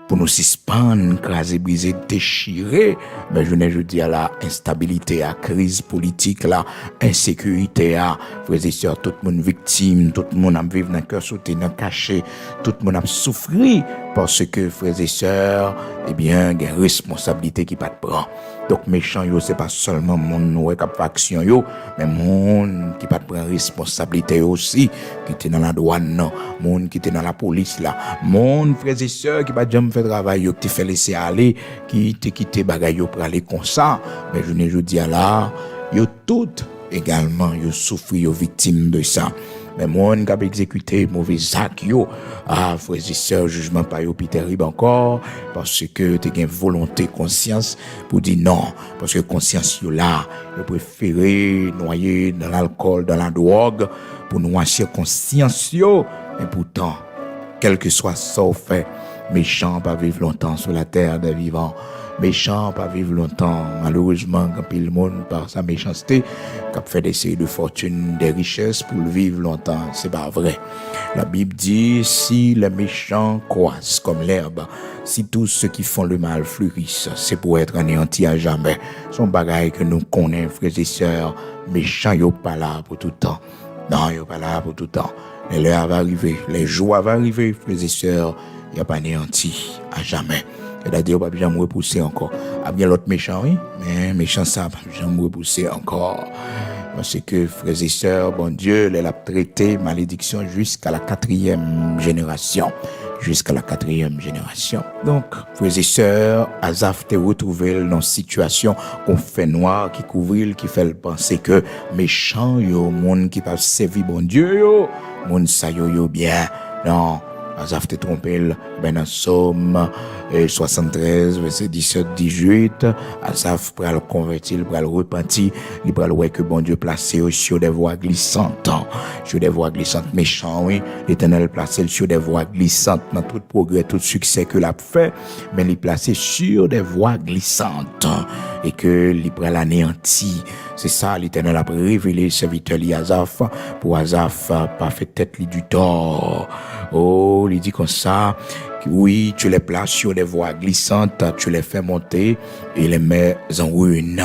pour nous suspendre, craser, briser, déchirer. Mais je dis à la instabilité, à la crise politique, la insécurité, à frères et sœurs, tout le monde victime, tout le monde a vécu dans le cœur sauté, dans le caché, tout le monde a souffert parce que frères et sœurs, eh bien, il y a une responsabilité qui pas de prendre. Donc, méchant, yo, c'est pas seulement mon ouais, qui fait action, yo, mais mon qui pas de prendre responsabilité aussi, qui était dans la douane, non, mon qui était dans la police, là, mon frères et sœurs qui pas jamais fait travail, yo, qui fait laisser aller, qui te quitté bagay, yo, pour aller comme ça, mais je ne dis à là, yo, toutes également, yo, souffrent, yo, victimes de ça. Mais moi, on a exécuté mauvais actes, yo. Ah, frères et sœurs, jugement pas yo, puis terrible encore, parce que tu as une volonté, conscience, pour dire non. Parce que conscience, yo là, yo préféré noyer dans l'alcool, dans la drogue, pour noyer conscience, yo. Et pourtant, quel que soit ça fait, méchant pas vivre longtemps sur la terre des vivants. Méchant pas vivre longtemps, malheureusement, quand le monde par sa méchanceté, quand fait des séries de fortune, des richesses pour vivre longtemps, c'est pas vrai. La Bible dit, si les méchants croissent comme l'herbe, si tous ceux qui font le mal fleurissent, c'est pour être anéantis à jamais. Son bagaille que nous connaissons, frères et sœurs, méchants, yo pas là pour tout le temps. Non, yo pas là pour tout le temps. L'heure va arriver, les jours vont arriver, frères et sœurs, il n'y a pas anéanti à jamais. C'est-à-dire, on ne va jamais repousser encore. Ah bien, l'autre méchant, oui, mais méchant, ça, ne va jamais repousser encore. Parce que, frères et sœurs, bon Dieu, il a traité malédiction jusqu'à la 4e génération. Jusqu'à la 4e génération. Donc, frères et sœurs, Asaph te retrouvé dans une situation qu'on fait noir, qui couvre, qui fait penser que méchant, yo, monde qui peut servir bon Dieu, yo, monde ça, yo, bien. Non. Asaph te trompé, ben dans Somme 73, verset 17-18, Asaph pral le convertir, pral le repentir, il pral ouais que bon Dieu placé sur des voies glissantes, méchant, oui, l'Éternel placé sur des voies glissantes, dans tout progrès, tout succès que l'a fait, mais il placé sur des voies glissantes, et que il pral anéanti. C'est ça, l'Éternel a révélé serviteur Asaph, pour Asaph, pas fait tête du tort. Oh, il dit comme ça, oui, tu les places sur des voies glissantes, tu les fais monter et les mets en ruine.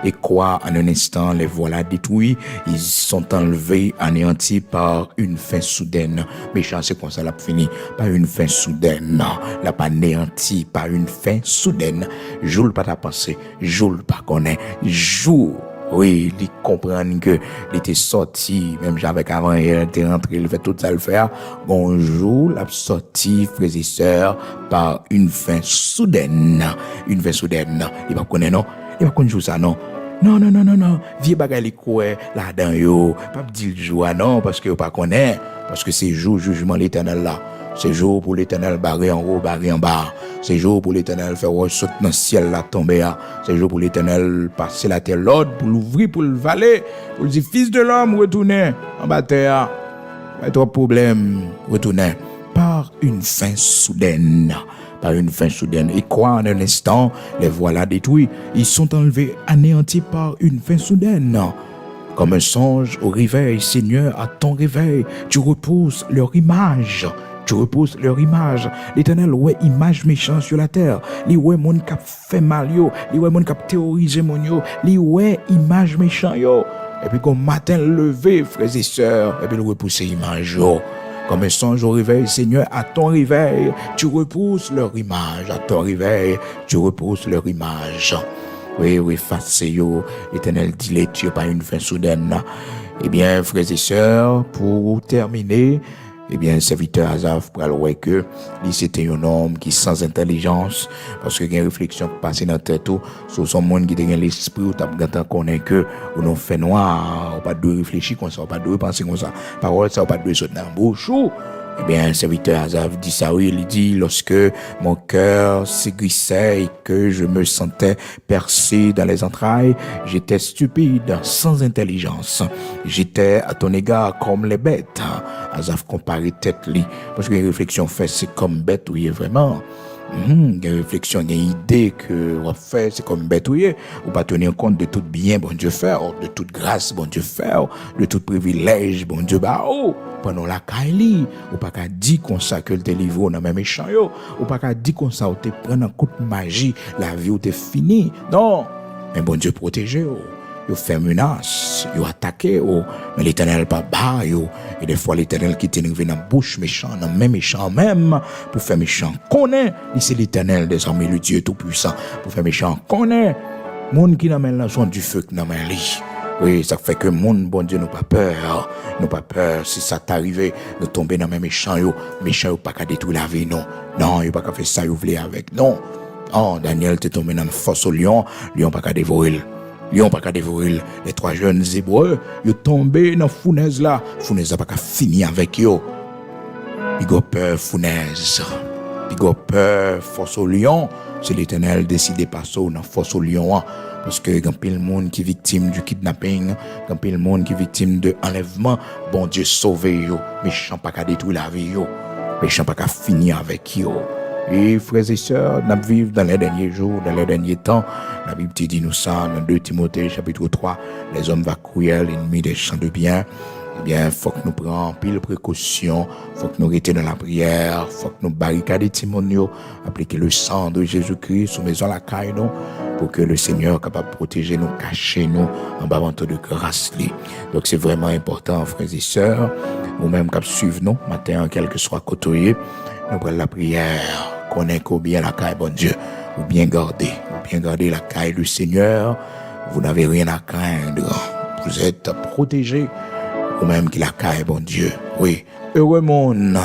Et quoi, en un instant, les voilà détruits, ils sont enlevés, anéantis par une fin soudaine. Méchant, c'est comme ça, l'a fini, par une fin soudaine. L'a pas anéanti par une fin soudaine. Joule pas ta pensée, joule pas connaît, joue. Oui, il comprend que il était sorti, même avec avant, il était rentré, il fait tout ça le faire. Bonjour, la sortie, frères et sœurs, par une fin soudaine. Une fin soudaine. Il va connaître, non? Il va connaître ça, non? Non. Vieux bagay li koué, là-dedans, yo. Pas dire le jour, non, parce que yo pas connaît. Parce que c'est jour, jugement l'éternel là. C'est jour pour l'éternel barré en haut, barré en bas. C'est jour pour l'éternel faire sauter dans le ciel là, tomber là. C'est jour pour l'éternel passer la terre l'ordre, pour l'ouvrir, pour le valer. Pour le dire, fils de l'homme, retournez en bas terre. Pas trop de problème, retournez. Par une fin soudaine. Par une fin soudaine. Et quoi, en un instant, les voilà détruits. Ils sont enlevés, anéantis par une fin soudaine. Comme un songe au réveil, Seigneur, à ton réveil, tu repousses leur image. Tu repousses leur image. L'Éternel, ouais, image méchante sur la terre. Li ouais, mon cap fait mal yo. Li ouais, mon cap terrorisé mon yo. Li ouais, image méchante yo. Et puis, comme matin levé, frères et sœurs, et puis, le repousser image yo. Comme un songe au réveil, Seigneur, à ton réveil, tu repousses leur image. À ton réveil, tu repousses leur image. Oui, face yo. L'Éternel dit les tuer par une fin soudaine. Eh bien, frères et sœurs, pour terminer, eh bien, serviteur Azaf pour le que lui c'était un homme qui sans intelligence, parce que il y a une réflexion qui passe dans la tête tout, sur son monde qui a l'esprit, ou t'as connaît que, ou non fait noir, ou pas de réfléchir comme ça, ou pas de penser comme ça, parole ça, ou pas de sauter dans la bouche, eh bien, un serviteur Azaf dit ça, oui, il dit, lorsque mon cœur s'aiguissait et que je me sentais percé dans les entrailles, j'étais stupide, sans intelligence. J'étais à ton égard comme les bêtes. Azaf comparait tête li. Parce que les réflexions fait, c'est comme bête, oui, vraiment. Il y a une réflexion, il y a une idée que on fait, c'est comme bête, oui. Ou pas tenir compte de tout bien, bon Dieu fait, de toute grâce, bon Dieu fait, de tout privilège, bon Dieu bah, pendant la kaili, ou pas qu'à dire comme ça que le délivre dans même méchant yo, ou pas qu'à dire comme ça ou te prendre un coup de magie, la vie ou te fini. Non, mais bon Dieu protège yo. Yo fait menace, yo attaqué, mais l'Éternel pas bas yo. Et des fois l'Éternel qui te dans la bouche méchant, dans même méchant même, pour faire méchant connaît, c'est l'Éternel des armées, le Dieu tout puissant, pour faire méchant connaît. Monde qui n'a même la son du feu qui n'a même li. Oui, ça fait que monde, bon Dieu, nous pas peur. Nous pas peur si ça t'arrive de tomber dans même méchant yo pas qu'à détruire la vie, non. Non, yo pas qu'à faire ça, yo voulez avec, non. Oh, Daniel t'est tombé dans une fosse au lion pas qu'à dévorer. Lion pas qu'à dévorer. Les 3 jeunes hébreux, ils tombé dans fournaise là. Fournaise pas qu'à finir avec yo. Ils ont peur fournaise. Ils ont peur force au lion. C'est l'Éternel décidé de passer dans force au lion. Parce que quand il y a monde qui est victime du kidnapping, quand il y a monde qui est victime de enlèvement, bon Dieu sauve yo. Méchant pas qu'à détruire la vie yo. Méchant pas qu'à finir avec yo. Et frères et sœurs, nous vivons dans les derniers jours, dans les derniers temps. La Bible dit nous ça dans 2 Timothée chapitre 3. Les hommes vont courir l'ennemi des champs de bien. Eh bien, faut que nous prenions pile précaution, faut que nous restions dans la prière, faut que nous barricadions Timonio, appliquer le sang de Jésus-Christ sous maison la caille, non, pour que le Seigneur soit capable de protéger nous, cacher nous, en bas de grâce. Donc, c'est vraiment important, frères et sœurs, nous-mêmes qui suivons nous, matin, quel que soit côtoyé, nous prenons la prière, connaissons bien la caille, bon Dieu, ou bien garder la caille du Seigneur, vous n'avez rien à craindre, vous êtes protégés, ou même qui la caille, bon Dieu. Oui, heureux monde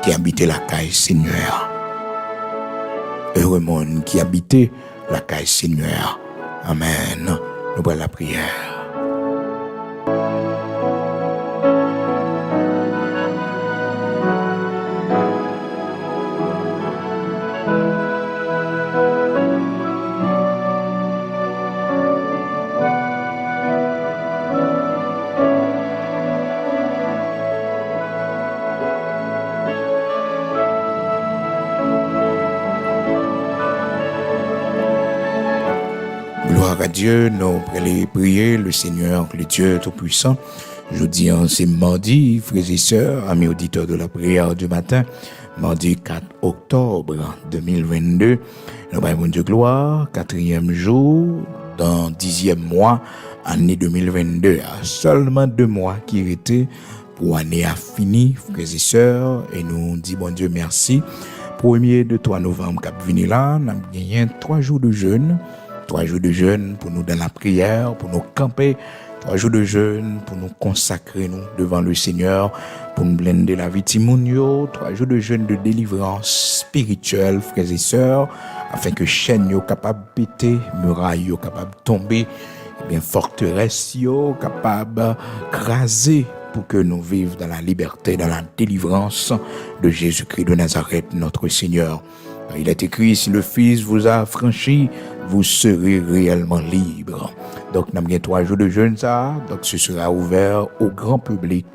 qui habite la caille Seigneur. Heureux monde qui habite la caille Seigneur. Amen. Nous prenons la prière. Gloire à Dieu, nous allons prier le Seigneur, le Dieu Tout-Puissant. Je dis, c'est mardi, frères et sœurs, amis auditeurs de la prière du matin, mardi 4 octobre 2022. Nous avons Dieu gloire, 4e jour, dans 10e mois, année 2022. À seulement 2 mois qui étaient pour l'année à fini, frères et sœurs, et nous disons, bon Dieu, merci. 1er de 3 novembre, cap venu là, nous avons gagné 3 jours de jeûne. 3 jours de jeûne pour nous dans la prière, pour nous camper. 3 jours de jeûne pour nous consacrer nous devant le Seigneur, pour nous blender la vie Timonio. 3 jours de jeûne de délivrance spirituelle, frères et sœurs, afin que chaîne yo capable péter, muraille yo capable tomber, et bien forteresse yo capable craser, pour que nous vivions dans la liberté, dans la délivrance de Jésus-Christ de Nazareth, notre Seigneur. Il est écrit, si le Fils vous a affranchi, vous serez réellement libre. Donc, nous avons 3 jours de jeûne, ça. Donc, ce sera ouvert au grand public,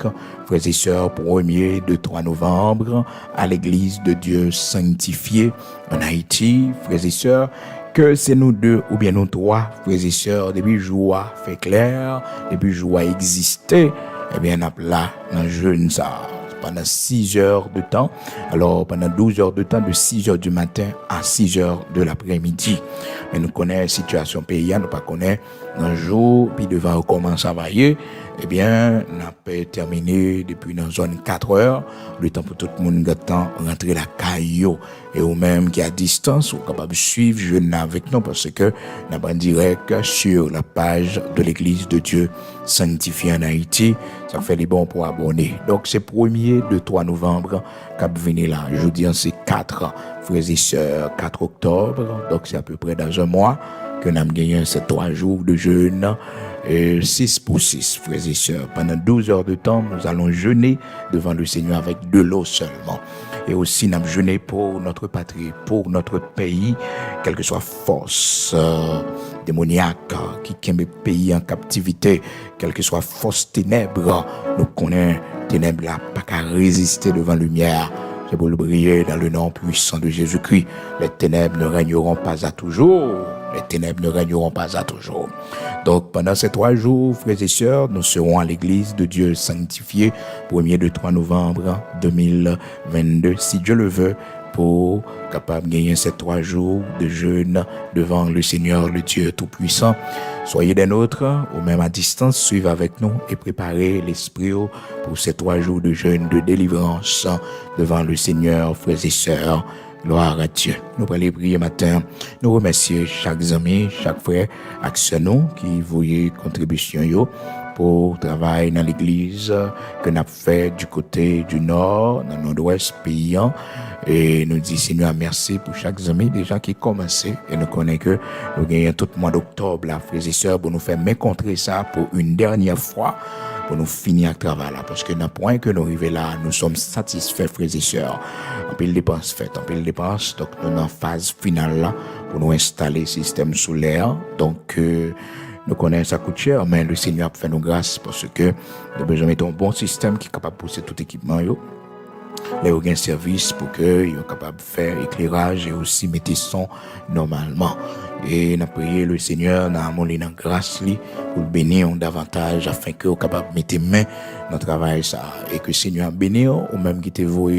frères et sœurs, 1er de 3 novembre, à l'église de Dieu sanctifiée en Haïti, frères et sœurs. Que c'est nous 2 ou bien nous 3, frères et sœurs, depuis joie fait clair, depuis joie exister, eh bien, nous avons là, dans le jeûne, ça. Pendant 6 heures de temps, alors pendant 12 heures de temps, de 6 heures du matin à 6 heures de l'après-midi. Mais nous connaissons la situation paysanne, nous ne connaissons un jour, puis devant recommencer à travailler, eh bien, on a pas terminé depuis dans zone 4 heures, le temps pour tout le monde temps rentrer la caillou et ou même qui à distance ou capable de suivre jeune avec nous parce que n'a pas en direct sur la page de l'église de Dieu sanctifié en Haïti, ça fait les bons pour abonner. Donc c'est 1er de 3 novembre cap venir là. Je dis c'est 4 frères et sœurs, 4 octobre, donc c'est à peu près dans un mois que nous avons gagné ces 3 jours de jeûne. 6 pour 6, frères et sœurs. Pendant 12 heures de temps, nous allons jeûner devant le Seigneur avec de l'eau seulement. Et aussi, nous allons jeûner pour notre patrie, pour notre pays, quelle que soit force démoniaque qui met le pays en captivité, quelle que soit force ténèbres, nous connaissons ténèbres là, pas qu'à résister devant la lumière. C'est pour le briller dans le nom puissant de Jésus-Christ. Les ténèbres ne régneront pas à toujours. Les ténèbres ne régneront pas à toujours. Donc, pendant ces 3 jours, frères et sœurs, nous serons à l'église de Dieu sanctifié, 1er de 3 novembre 2022, si Dieu le veut, pour capable de gagner ces 3 jours de jeûne devant le Seigneur, le Dieu Tout-Puissant. Soyez des nôtres, ou même à distance, suivez avec nous et préparez l'esprit pour ces 3 jours de jeûne, de délivrance devant le Seigneur, frères et sœurs. Gloire à Dieu. Nous allons prier matin. Nous remercions chaque ami, chaque frère, action qui voyait contribution pour le travail dans l'église que nous avons fait du côté du nord, dans le nord-ouest paysan. Et nous disons Seigneur merci pour chaque ami déjà qui commencé. Et nous connaissons que nous gagnons tout le mois d'octobre, là, frères et sœurs, pour nous faire rencontrer ça pour une dernière fois, pour nous finir le travail là. Parce que dans le point que nous arrivons là, nous sommes satisfaits, frères et sœurs. En pile dépense faite, en pile dépense. Donc nous sommes en phase finale là pour nous installer le système solaire. Donc nous connaissons ça coûte cher, mais le Seigneur a fait nous grâce parce que nous avons besoin de mettre un bon système qui est capable de pousser tout équipement. Là, il y a un service pour qu'ils soient capables de faire éclairage et aussi mettre son normalement. Et nous avons prié le Seigneur, nous avons demandé grâce pour le bénir davantage afin que soient capables de mettre main dans le travail ça. Et que le Seigneur bénisse, ou même qui te voit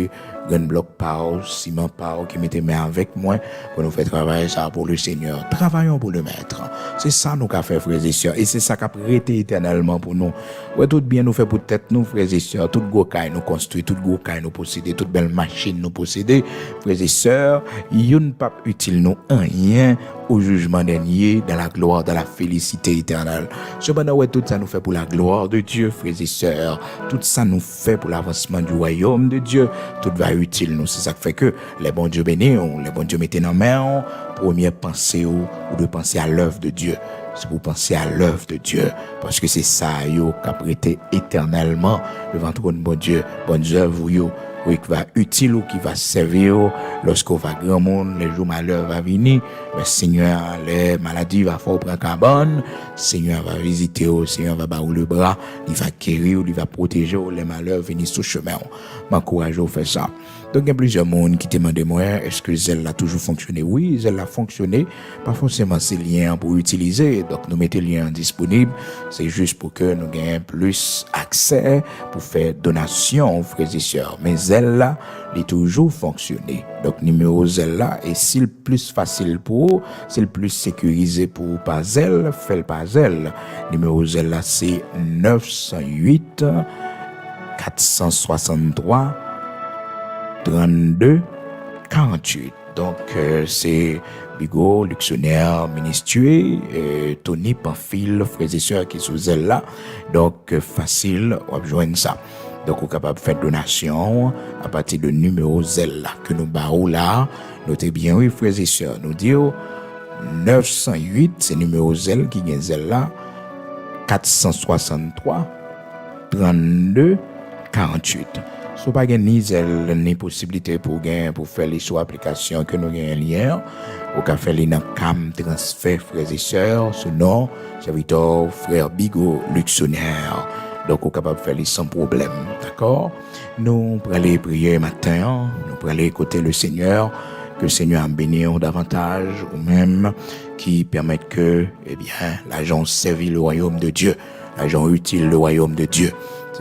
un bloc par ciment par qui mette main avec moi pour nous faire travailler ça pour le Seigneur. Travaillons pour le Maître. C'est ça nous qu'a fait, frères et sœurs. Et c'est ça qu'a prêté éternellement pour nous. Ouais, tout bien nous fait pour tête nous, frères et sœurs. Tout gros caille nous construit, tout gros caille nous posséder, toute belle machine nous posséder. Frères et sœurs, yon pas utile nous rien au jugement dernier, dans la gloire, dans la félicité éternelle. Cependant, ouais, tout ça nous fait pour la gloire de Dieu, frères et sœurs. Tout ça nous fait pour l'avancement du royaume de Dieu. Tout va utile nous. C'est ça qui fait que les bons dieux bénis, les bons dieux mettez dans main, première pensée ou de penser à l'œuvre de Dieu. C'est pour penser à l'œuvre de Dieu. Parce que c'est ça, yo, qu'a prêté éternellement devant tout bon Dieu, bonnes œuvres, yo. Oui, qui va utile ou qui va servir lorsqu'on va grand monde, les jours malheur va venir, le Seigneur, les maladies va faire prendre carbone, Seigneur va visiter, Seigneur va barrer le bras, il va guérir, il va protéger, les malheurs venir sur chemin. M'encourage à faire ça. Donc, il y a plusieurs monde qui demandent moi, est-ce que Zelle a toujours fonctionné? Oui, Zelle a fonctionné. Pas forcément ces liens pour utiliser. Donc, nous mettons les liens disponibles. C'est juste pour que nous gagnions plus accès pour faire donation aux frères et sœurs. Mais Zelle là, il a toujours fonctionné. Donc, numéro Zelle là, et si le plus facile pour, c'est le plus sécurisé pour pas Zelle, fait le pas Zelle. Numéro Zelle là, c'est 908 463 32 48. Donc, c'est Bigot, Luxonnaire, Ministué, Tony Pamphile, frères et sœurs qui sont là. Donc, facile, on va joindre ça. Donc, on est capable de faire donation à partir de numéro Zelle là, que nous barrons là. Notez bien, oui, frères et sœurs, nous disons 908, c'est numéro Zelle qui vient Zelle là, 463 32 48. So pas ni zèle ni possibilité pour faire les sous applications que nous gagnons lien ou qu'a faire les cam transfert frères et sœurs ce nom serviteur frère Bigot Luxonnaire. Donc on capable de faire les sans problème, d'accord? Nous pour aller prier matin, nous pour aller écouter le Seigneur, que le Seigneur en bénisse davantage ou même qui permettent que l'agent servit le royaume de Dieu, l'agent utile le royaume de Dieu.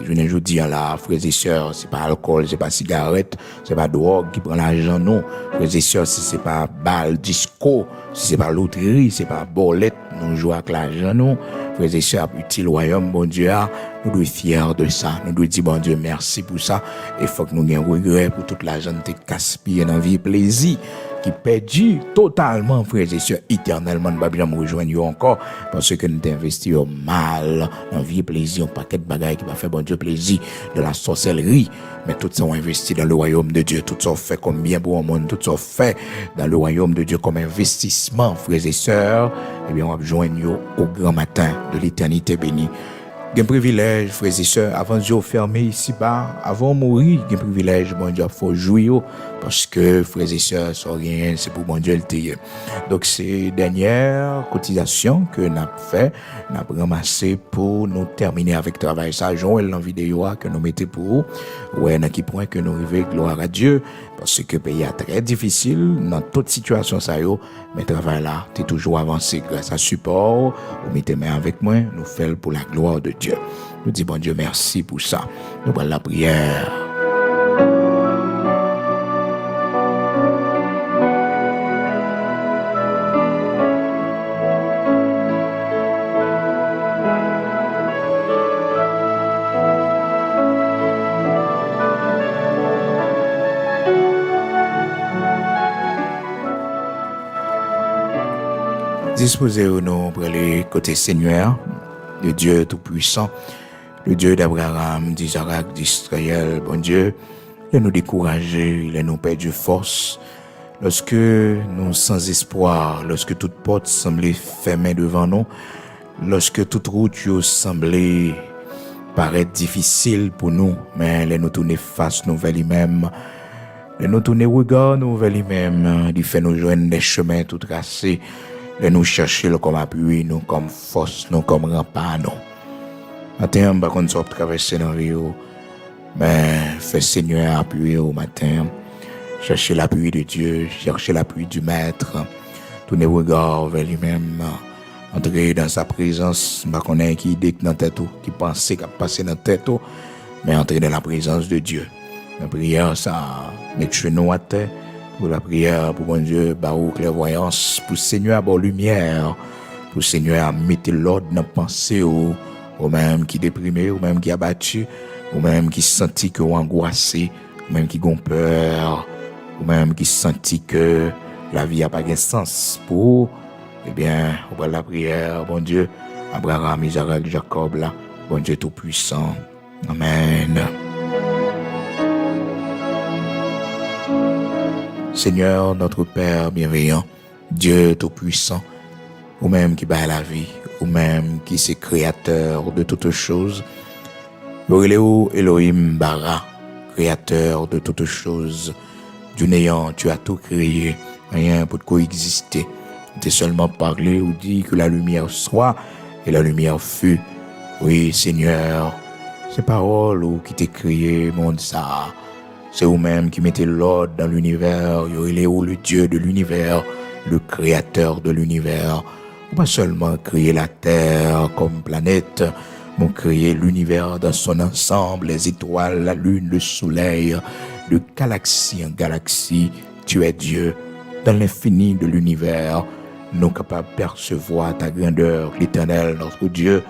Je ne vous dis là, frères et sœurs, c'est pas alcool, c'est pas cigarette, c'est pas drogue qui prend l'argent, non. Frères et sœurs, si c'est pas balle, disco, si c'est pas loterie, c'est pas bolette, nous jouons avec l'argent, non. Frères et sœurs, utile royaume, bon Dieu, nous devons être fiers de ça. Nous devons dire, bon Dieu, merci pour ça. Et il faut que nous ayons regret pour toute la jeune qui gaspillée dans la vie plaisir, qui perdit totalement, frères et sœurs, éternellement. Nous ne pouvons pas rejoindre encore parce que nous avons investi mal dans la vie plaisir, un paquet de bagages qui va faire bon Dieu plaisir, de la sorcellerie. Mais tout ça, on investit dans le royaume de Dieu. Tout ça, fait comme bien pour le monde. Tout ça, fait dans le royaume de Dieu comme investissement, frères et sœurs. Eh bien, on va rejoindre au grand matin de l'éternité bénie. Il y a un privilège, frères et sœurs, avant Dieu fermer ici-bas, avant de mourir, il y a un privilège, bon Dieu, il faut jouer, parce que, frères et sœurs, ça rien, c'est pour bon Dieu le tailler. Donc, c'est dernière cotisation que nous avons fait, nous avons ramassé pour nous terminer avec le travail. Ça, Joël, dans la vidéo que nous mettons pour vous, ouais, dans qui point que nous arrivons, gloire à Dieu, parce que le pays est très difficile, dans toute situation, ça y est, mais le travail là, tu es toujours avancé grâce à support, vous mettez main avec moi, nous faisons pour la gloire de Dieu. Nous disons, bon Dieu, merci pour ça. Nous voilà la prière. Disposez-nous pour les côtés Seigneur, le Dieu Tout-Puissant, le Dieu d'Abraham, d'Isaac, d'Israël, bon Dieu, il nous décourager, il nous perdre force. Lorsque nous sans espoir, lorsque toute porte semblait fermée devant nous, lorsque toute route semblait paraître difficile pour nous, mais nous tourner face nous vers lui-même, nous tourner regard nous vers lui-même, il fait nous joindre des chemins tout tracés. Et nous chercher comme appui, nous comme force, nous comme rempart, nous. Matin, on va continuer à traverser dans la vie, mais fais Seigneur appuyer au matin. Chercher l'appui de Dieu, chercher l'appui du Maître. Tourner regard vers lui-même. Entrer dans sa présence, on va connaître qui idée dans tête, qui pensait qu'à passer dans tête, mais entrer dans la présence de Dieu. La prière, ça, mettre nous à terre. Pour la prière, pour mon Dieu, barou clairvoyance, pour Seigneur, pour lumière, pour Seigneur, mettre l'ordre dans la pensée, ou même qui déprimé, ou même qui abattu, ou même qui senti que angoissé, ou même qui ont peur, ou même qui senti que la vie n'a pas de sens pour, eh bien, on va la prière, bon Dieu, Abraham, Isaac, Jacob, là, bon Dieu Tout-Puissant. Amen. Seigneur, notre Père bienveillant, Dieu Tout-Puissant, ou même qui bat la vie, ou même qui est créateur de toutes choses, Elohim Bara, créateur de toutes choses, du néant, tu as tout créé, rien pour coexister. Tu as seulement parlé ou dit que la lumière soit, et la lumière fut. Oui, Seigneur, ces paroles qui t'ai créé, monde ça. C'est vous-même qui mettez l'ordre dans l'univers. Il est où le Dieu de l'univers, le créateur de l'univers. Ou pas seulement créer la Terre comme planète, mais créer l'univers dans son ensemble, les étoiles, la lune, le soleil, de galaxie en galaxie. Tu es Dieu. Dans l'infini de l'univers, nous capables de percevoir ta grandeur, l'Éternel, notre Dieu,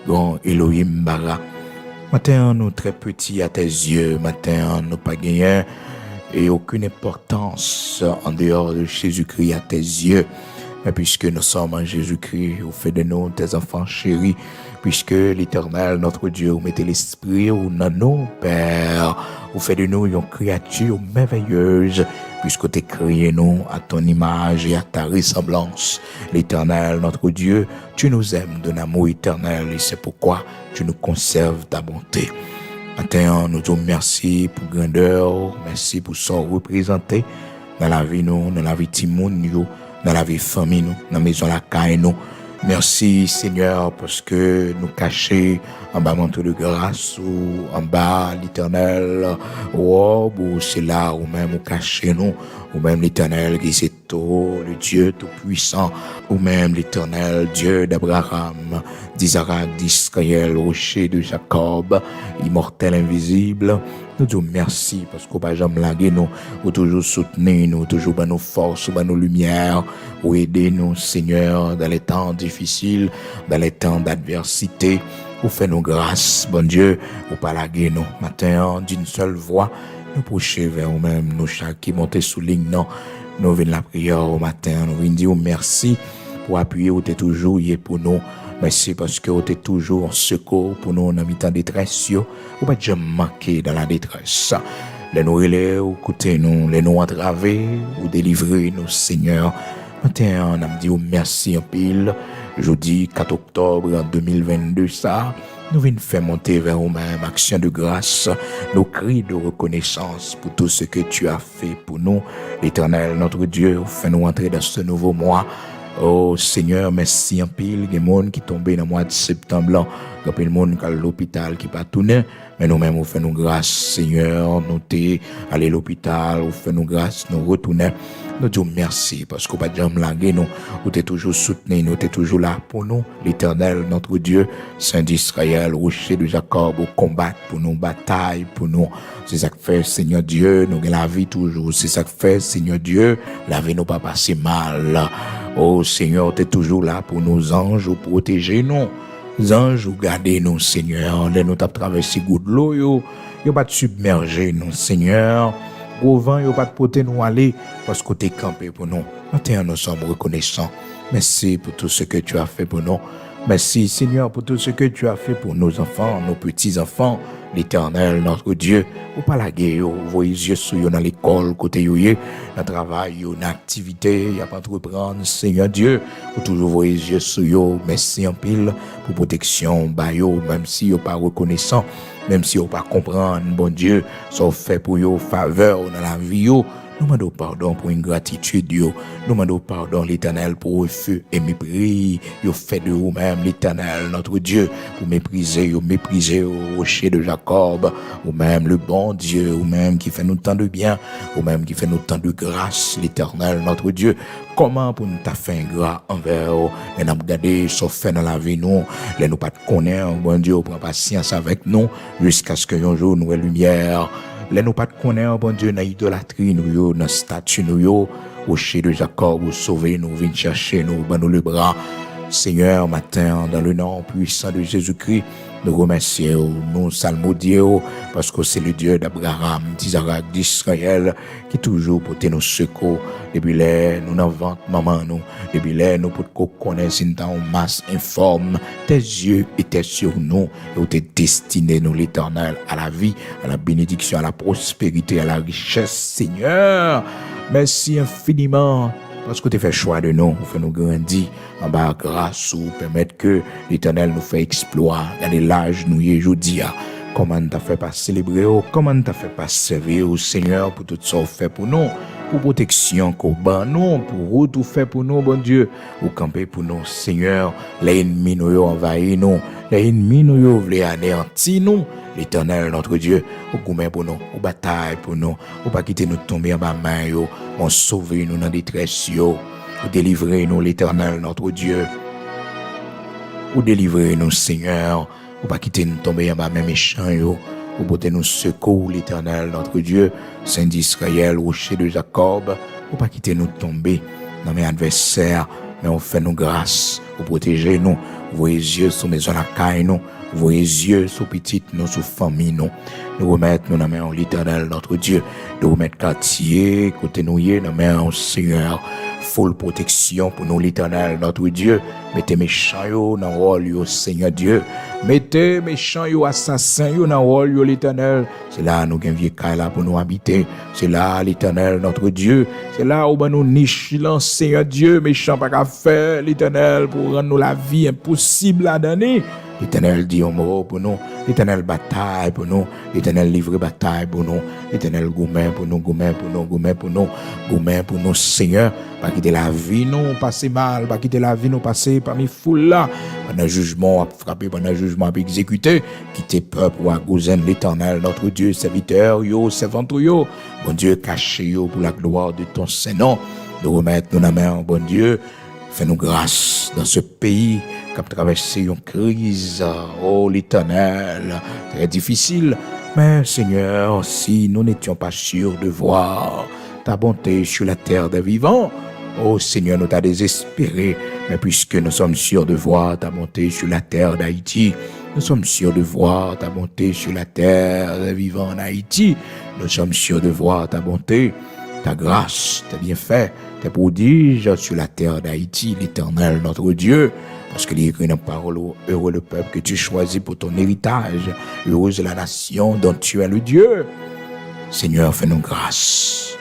grand Elohim Bara. Matin, nous très petits à tes yeux. Matin, nous pas gagnés et aucune importance en dehors de Jésus-Christ à tes yeux. Mais puisque nous sommes en Jésus-Christ, au fait de nous, tes enfants chéris, puisque l'Éternel, notre Dieu, mettez l'Esprit dans nous, Père, au fait de nous une créature merveilleuse, puisque tu créé nous à ton image et à ta ressemblance. L'Éternel, notre Dieu, tu nous aimes d'un amour éternel et c'est pourquoi tu nous conserves ta bonté. Maintenant, nous te merci pour grandeur, merci pour son représenté dans la vie nous, dans la vie Timoun nous, dans la vie famille nous, dans la maison la caille nous. Merci Seigneur parce que nous cachons en bas manteau de grâce ou en bas l'Éternel robe ou c'est là ou même nous cachons nous ou même l'Éternel qui c'est tout le Dieu tout puissant ou même l'Éternel Dieu d'Abraham, d'Isaac, d'Israël, rocher de Jacob, immortel invisible. Nous disons merci parce qu'on va jamais laguer nous, ou toujours soutenir nous, toujours dans nos forces, dans nos lumières, ou aider nous, Seigneur, dans les temps difficiles, dans les temps d'adversité. Ou fais-nous grâce, bon Dieu, ou pas laguer nous. Matin, d'une seule voix, nous pousser vers nous-mêmes, nous chaque qui monte sous ligne, non. Nous venons la prière au matin, nous venons dire merci pour appuyer où tu es toujours y pour nous. Merci parce que tu es toujours en secours pour nous dans mi-temps détresse. Ou pas jamais manquer dans la détresse. Les nous relais, ou écouter nous, les nous entraver, ou délivrer nous, Seigneur. Matin, on a dit merci en pile. Jeudi 4 octobre 2022, ça, nous venons faire monter vers nous-mêmes action de grâce, nos cris de reconnaissance pour tout ce que tu as fait pour nous. L'Éternel, notre Dieu, fais-nous entrer dans ce nouveau mois. Oh Seigneur, merci en pile. Il y a des gens qui sont tombés dans le mois de septembre. Il y a des gens qui sont à l'hôpital qui pas tourné. Mais nous-mêmes, nous faisons grâce, Seigneur. Nous sommes allés à l'hôpital, nous faisons grâce, nous retournons. Nous disons merci parce qu'on ne peut pas jamais laguer nous. Vous êtes toujours soutenu, nous êtes toujours là pour nous. L'Éternel, notre Dieu, Saint d'Israël, rocher de Jacob, au combat pour nous, bataille pour nous. C'est ça que fait, Seigneur Dieu, nous avons la vie toujours. C'est ça que fait, Seigneur Dieu, la vie nous pas passer mal. Oh Seigneur, tu es toujours là pour nos anges, pour protéger nous. Les anges, garder nous, Seigneur. Les nous avons traversé goutte de l'eau, yo pas de submerger nous, Seigneur. Au vent, yo pas de porter nous aller parce que tu es campé pour nous. Maintenant, nous sommes reconnaissants. Merci pour tout ce que tu as fait pour nous. Merci, Seigneur, pour tout ce que tu as fait pour nos enfants, nos petits-enfants. L'Éternel, notre Dieu, ou pas la guerre, vous voyez yeux sur dans l'école, côté dans le travail, dans l'activité, il n'y a pas de reprendre, Seigneur Dieu, vous toujours voyez yeux sur eux, merci en pile pour protection, même si vous pas reconnaissant, même si vous pas comprendre, bon Dieu, ça fait pour vous faveur dans la vie, nous demandons pardon pour ingratitude, nous demandons pardon l'Éternel pour le feu et mépris, vous fait de vous-même l'Éternel, notre Dieu, pour mépriser au rocher de Jacob, ou même le bon Dieu, ou même qui fait nous tant de bien, ou même qui fait nous tant de grâce, l'Éternel, notre Dieu. Comment pour nous t'a fait ingrat envers eux, et nous regarder ce fait dans la vie, nous pas de connaître, bon Dieu, prend patience avec nous, jusqu'à ce que un jour nous ait lumière. Les nous pas de connaître, bon Dieu, dans l'idolâtrie, nous, dans statut, nous, au chien de Jacob, vous sauver, nous, venir chercher, nous, nous le bras. Seigneur, matin, dans le nom puissant de Jésus-Christ, nous remercions, nous salmodions, parce que c'est le Dieu d'Abraham, d'Isaac, d'Israël, qui toujours porte nos secours. Depuis là, nous n'en vente maman, nous. Depuis là, nous pour connaître une masse informe. Tes yeux étaient sur nous, et t'es destiné, nous, l'Éternel, à la vie, à la bénédiction, à la prospérité, à la richesse, Seigneur. Merci infiniment. Parce que tu fais choix de nous, pour nous grandir en bas grâce ou permettre que l'Éternel nous fait exploit. Regardez l'âge nous y est aujourd'hui. Comment t'as fait pas célébrer, comment t'as fait pas servir au Seigneur pour tout ça fait pour nous, pour protection qu'on ban nous, pour tout fait pour nous, bon Dieu, ou camper pour nous, Seigneur. Les ennemis nous envahissent nous, les ennemis nous veulent anéantir nous. L'Éternel, notre Dieu, ou goumè pour nous, ou bataille pour nous, ou pas quitter nous tomber en bas main, ou sauver nous dans des détresse, ou délivrer nous, l'Éternel, notre Dieu, ou délivrer nous, Seigneur, ou pas quitter nous tomber en bas main méchant, ou porter nous secours, l'Éternel, notre Dieu, Saint d'Israël, rocher de Jacob, ou pas quitter nous tomber dans mes adversaires, mais on fait nous grâce, ou protéger nous, voyez yeux sur maison la caille nous, vos yeux sur petite nous, sur famille nous. Nous remettre nous dans la main l'Éternel, notre Dieu. Nous remettre quartier, côté nous dans la main Seigneur. Full protection pour nous, l'Éternel, notre Dieu. Mettez méchants yo dans le rôle, Seigneur Dieu. Mettez méchants yo, assassins yo dans le rôle, l'Éternel. C'est là nous avons vieux là pour nous habiter. C'est là, l'Éternel, notre Dieu. C'est là où nous niche, Seigneur Dieu, méchant pas qu'à faire, l'Éternel, pour rendre nous la vie impossible à donner. L'Éternel dit un mot pour nous. L'Éternel bataille pour nous. L'Éternel livre bataille pour nous. L'Éternel gourmet pour nous, gourmet pour nous, gourmet pour nous, gourmet pour nous, Seigneur. Pas quitter la vie, nous passer mal. Pas quitter la vie, nous passer parmi foule là. Pendant le jugement, à frapper, pendant le jugement, à exécuter. Quitter peuple ou à gouzen l'Éternel, notre Dieu, serviteur, yo, servante, yo. Bon Dieu, caché, yo, pour la gloire de ton Saint-Nom. Nous remettre nous la main, bon Dieu. Fais-nous grâce dans ce pays qui a traversé une crise, oh l'Éternel, très difficile. Mais Seigneur, si nous n'étions pas sûrs de voir ta bonté sur la terre des vivants, oh Seigneur, nous t'as désespéré. Mais puisque nous sommes sûrs de voir ta bonté sur la terre d'Haïti, Nous sommes sûrs de voir ta bonté sur la terre des vivants en Haïti. Nous sommes sûrs de voir ta bonté, ta grâce, tes bienfaits, tes prodiges sur la terre d'Haïti, l'Éternel, notre Dieu. Parce qu'il est écrit dans la parole, heureux le peuple que tu choisis pour ton héritage, heureuse la nation dont tu es le Dieu. Seigneur, fais-nous grâce.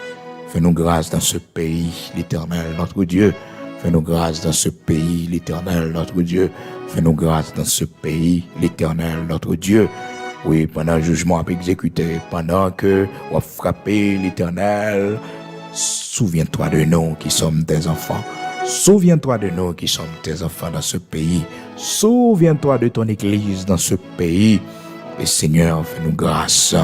Fais-nous grâce dans ce pays, l'Éternel, notre Dieu. Fais-nous grâce dans ce pays, l'Éternel, notre Dieu. Fais-nous grâce dans ce pays, l'Éternel, notre Dieu. Oui, pendant le jugement a exécuté, pendant que on a frappé l'Éternel, souviens-toi de nous qui sommes tes enfants. Souviens-toi de nous qui sommes tes enfants dans ce pays. Souviens-toi de ton Église dans ce pays. Et Seigneur, fais-nous grâce.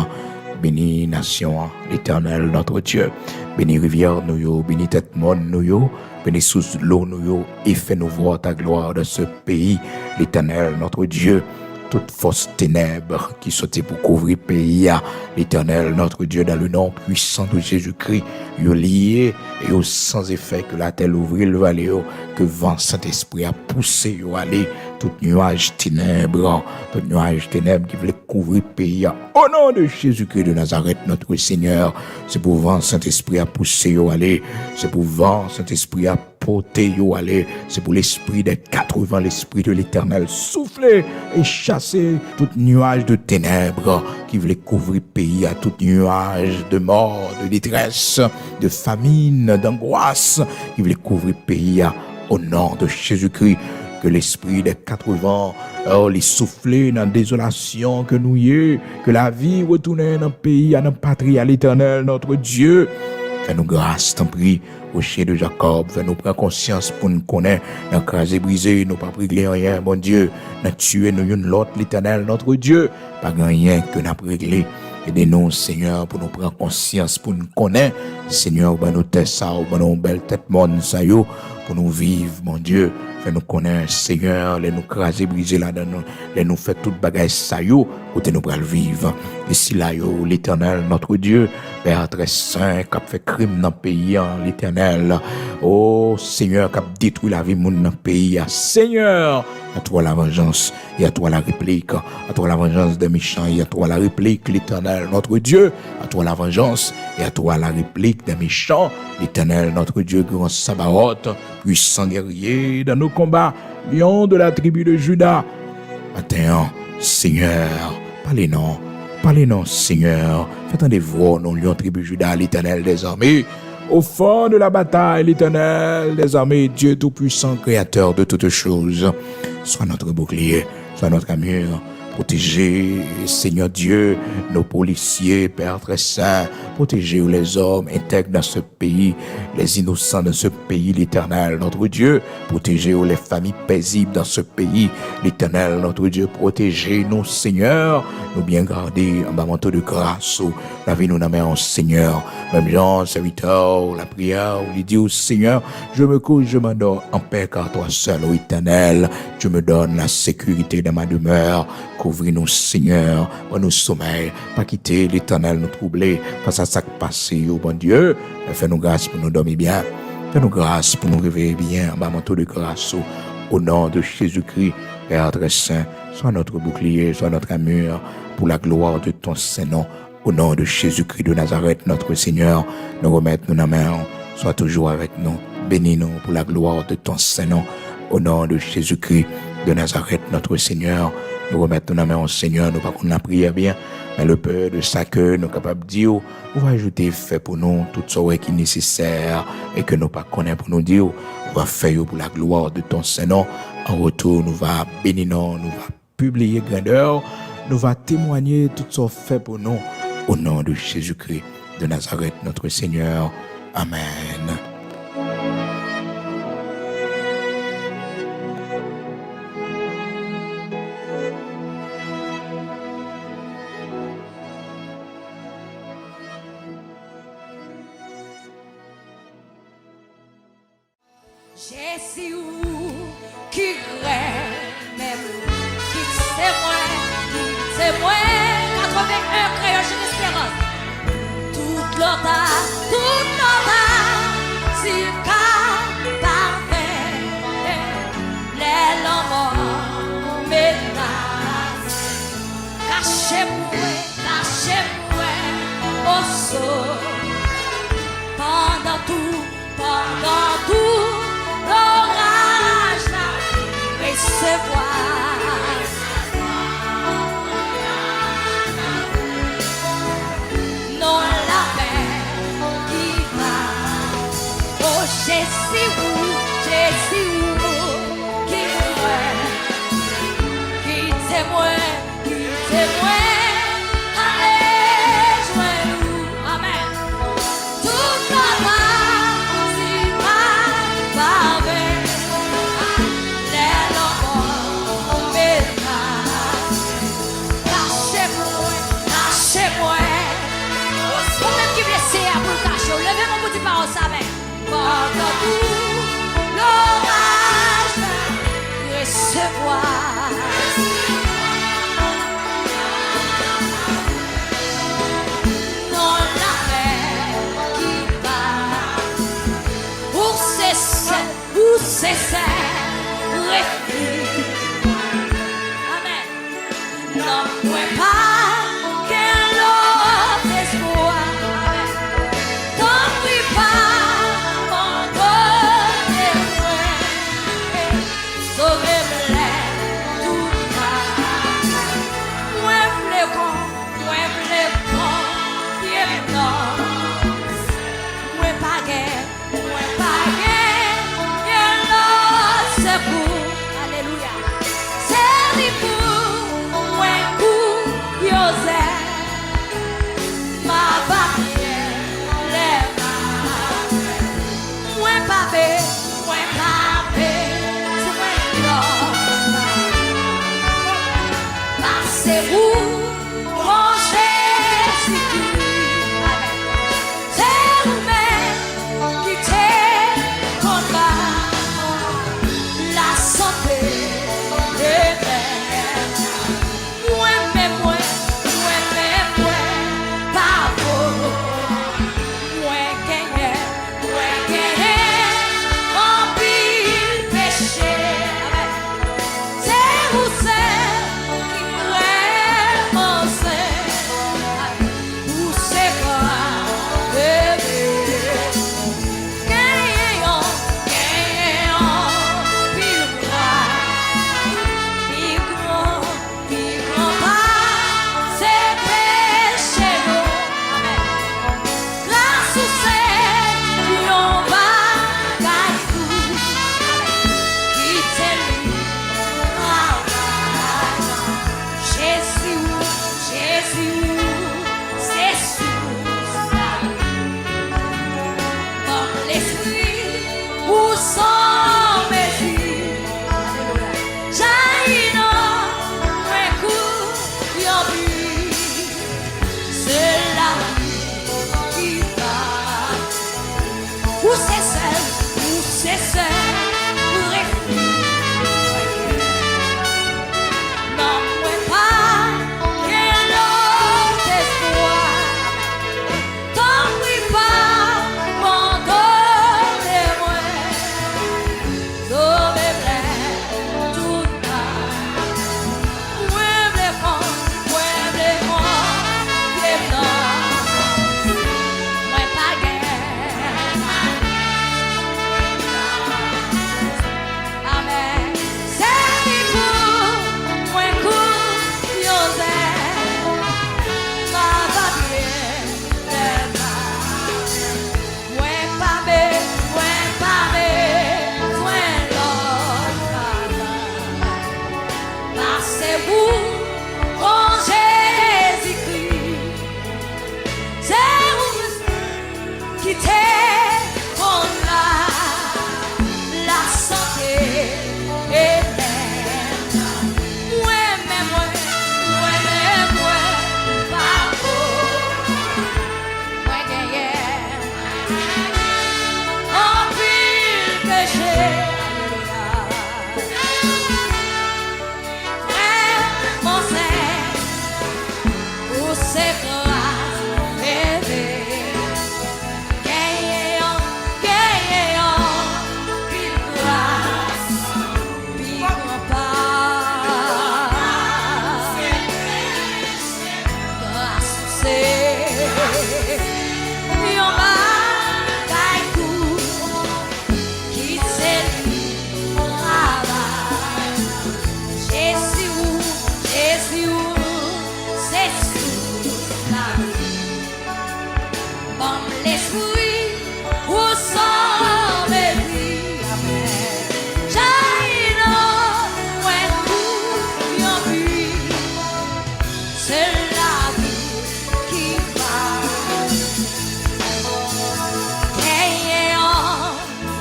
Bénis nation, l'Éternel, notre Dieu. Bénis rivière, nous, bénis tête monde, nous, bénis sous l'eau, nous, et fais-nous voir ta gloire dans ce pays, l'Éternel, notre Dieu. Toute fausse ténèbres qui sautait pour couvrir le pays, l'Éternel, notre Dieu, dans le nom puissant de Jésus-Christ, yo lié et yo sans effet que la terre ouvre le vallée, que vent Saint-Esprit a poussé yo aller, tout nuage ténèbres qui voulait couvrir le pays, au nom de Jésus-Christ de Nazareth, notre Seigneur, c'est pour vent Saint-Esprit a poussé yo aller, c'est pour vent Saint-Esprit a porté yo aller, c'est pour l'esprit des 80, l'esprit de l'Éternel souffler et chasser tout nuage de ténèbres qui voulait couvrir le pays, à tout nuage de mort, de détresse, de famine, d'angoisse qui voulait couvrir le pays, au nom de Jésus-Christ. Que l'esprit des 80 les souffler dans la désolation que nous y est, que la vie retourne dans le pays, dans la patrie, à l'Éternel, notre Dieu. Fais-nous grâce, t'en prie, rocher de Jacob, fais-nous prendre conscience pour nous connaître, dans craser, briser, nous pas régler rien, mon Dieu, nous tuer, nous une l'autre, l'Éternel, notre Dieu, pas rien que nous régler. Aidez-nous, Seigneur, pour nous prendre conscience, pour nous connaître, Seigneur, ben nous tête ça, ben nous belle tête monde, ça yo, pour nous vivre, mon Dieu. Fais-nous connaître, Seigneur, les nous craser, briser là-dedans, les nous faire toute bagaille ça yo, côté nous pour le vivre. Ici là yo, l'Éternel, notre Dieu, Père très saint, qui a fait crime dans le pays, l'Éternel. Oh, Seigneur, qui a détruit la vie monde dans le pays. Seigneur, à toi la vengeance, et à toi la réplique, à toi la vengeance des méchants, et à toi la réplique, l'Éternel, notre Dieu, à toi la vengeance, et à toi la réplique des méchants, l'Éternel, notre Dieu, grand Sabaoth, puissant guerrier dans nos combats, lion de la tribu de Juda. Maintenant, Seigneur, parlez-nous, Seigneur, faites un des voix, non, lion tribu de Juda, l'Éternel des armées, au fond de la bataille, l'Éternel des armées, Dieu tout-puissant, créateur de toutes choses, sois notre bouclier, sois notre armure. Protégez, Seigneur Dieu, nos policiers, Père très saint. Protégez les hommes intègres dans ce pays, les innocents dans ce pays, l'Éternel, notre Dieu. Protégez les familles paisibles dans ce pays, l'Éternel, notre Dieu. Protégez-nous, Seigneur, nous bien garder en bas manteau de grâce. Lavez-nous dans main, Seigneur. Même Jean, serviteur, la prière, il dit au Seigneur, je me couche, je m'endors en paix, car toi seul, ô Éternel, tu me donnes la sécurité de ma demeure. Couvre-nous, Seigneur, pour nous sommeil, pas quitter l'Éternel nous troubler, face à ça qui passe, oh bon Dieu, fais-nous grâce pour nous dormir bien, fais-nous grâce pour nous réveiller bien, en bas manteau de grâce, au nom de Jésus-Christ, Père très saint, sois notre bouclier, sois notre armure, pour la gloire de ton Saint-Nom, au nom de Jésus-Christ de Nazareth, notre Seigneur, nous remettons nos mains, sois toujours avec nous, bénis-nous pour la gloire de ton Saint-Nom, au nom de Jésus-Christ de Nazareth, notre Seigneur. Nous remettons nos mains au Seigneur, nous pas qu'on a prié bien, mais le peu de ça que nous sommes capables de dire, on va ajouter fait pour nous tout ce qui est nécessaire et que nous pas connaître pour nous dire, on va faire pour la gloire de ton Saint-Nom. En retour, nous va bénir, nous va publier grandeur, nous va témoigner tout ce fait pour nous au nom de Jésus-Christ de Nazareth, notre Seigneur. Amen. Jésus qui règne, qui c'est moi, 81 créole l'espérance. Toute l'autre, si quand parfait, les l'homme, mais pendant tout, l'orage n'a recevoir. Non, la paix qui va, oh Jésus, qui témoin, allez, joins-nous, amen. Tout travail, si pas les locaux, lâchez-moi. Vous-même qui blessez à vous cacher, levez mon bout de parole, ça va. Pendant tout, l'orage va recevoir. Non, la mer qui part, pour cesser, refuge. Amen. Non, point pas quel autre espoir. Amen. T'en prie pas, pardonnez-moi. Sauvez-moi tout cas. Moi v'lais con, bien non. Moi pas gain, quel autre secours. Alléluia. C'est pour moi coup. l'esprit où sont mes vies. Amen. Jaïna, ouais, tout yon vie. C'est la vie qui va. Ayant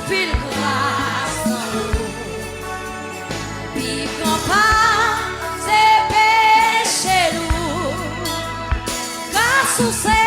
pile grâce dans l'eau. Vivons pas ces péchés lourds. Grâce au Seigneur.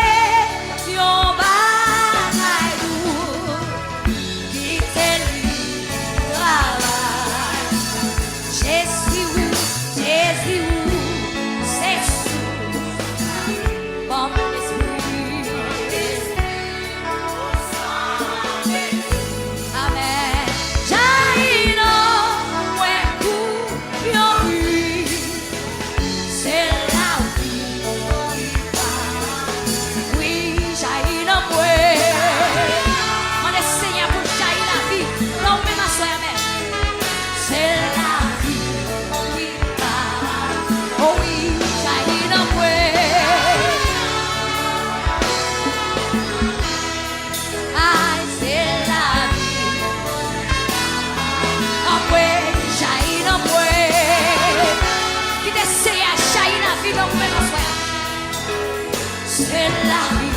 C'est la vie.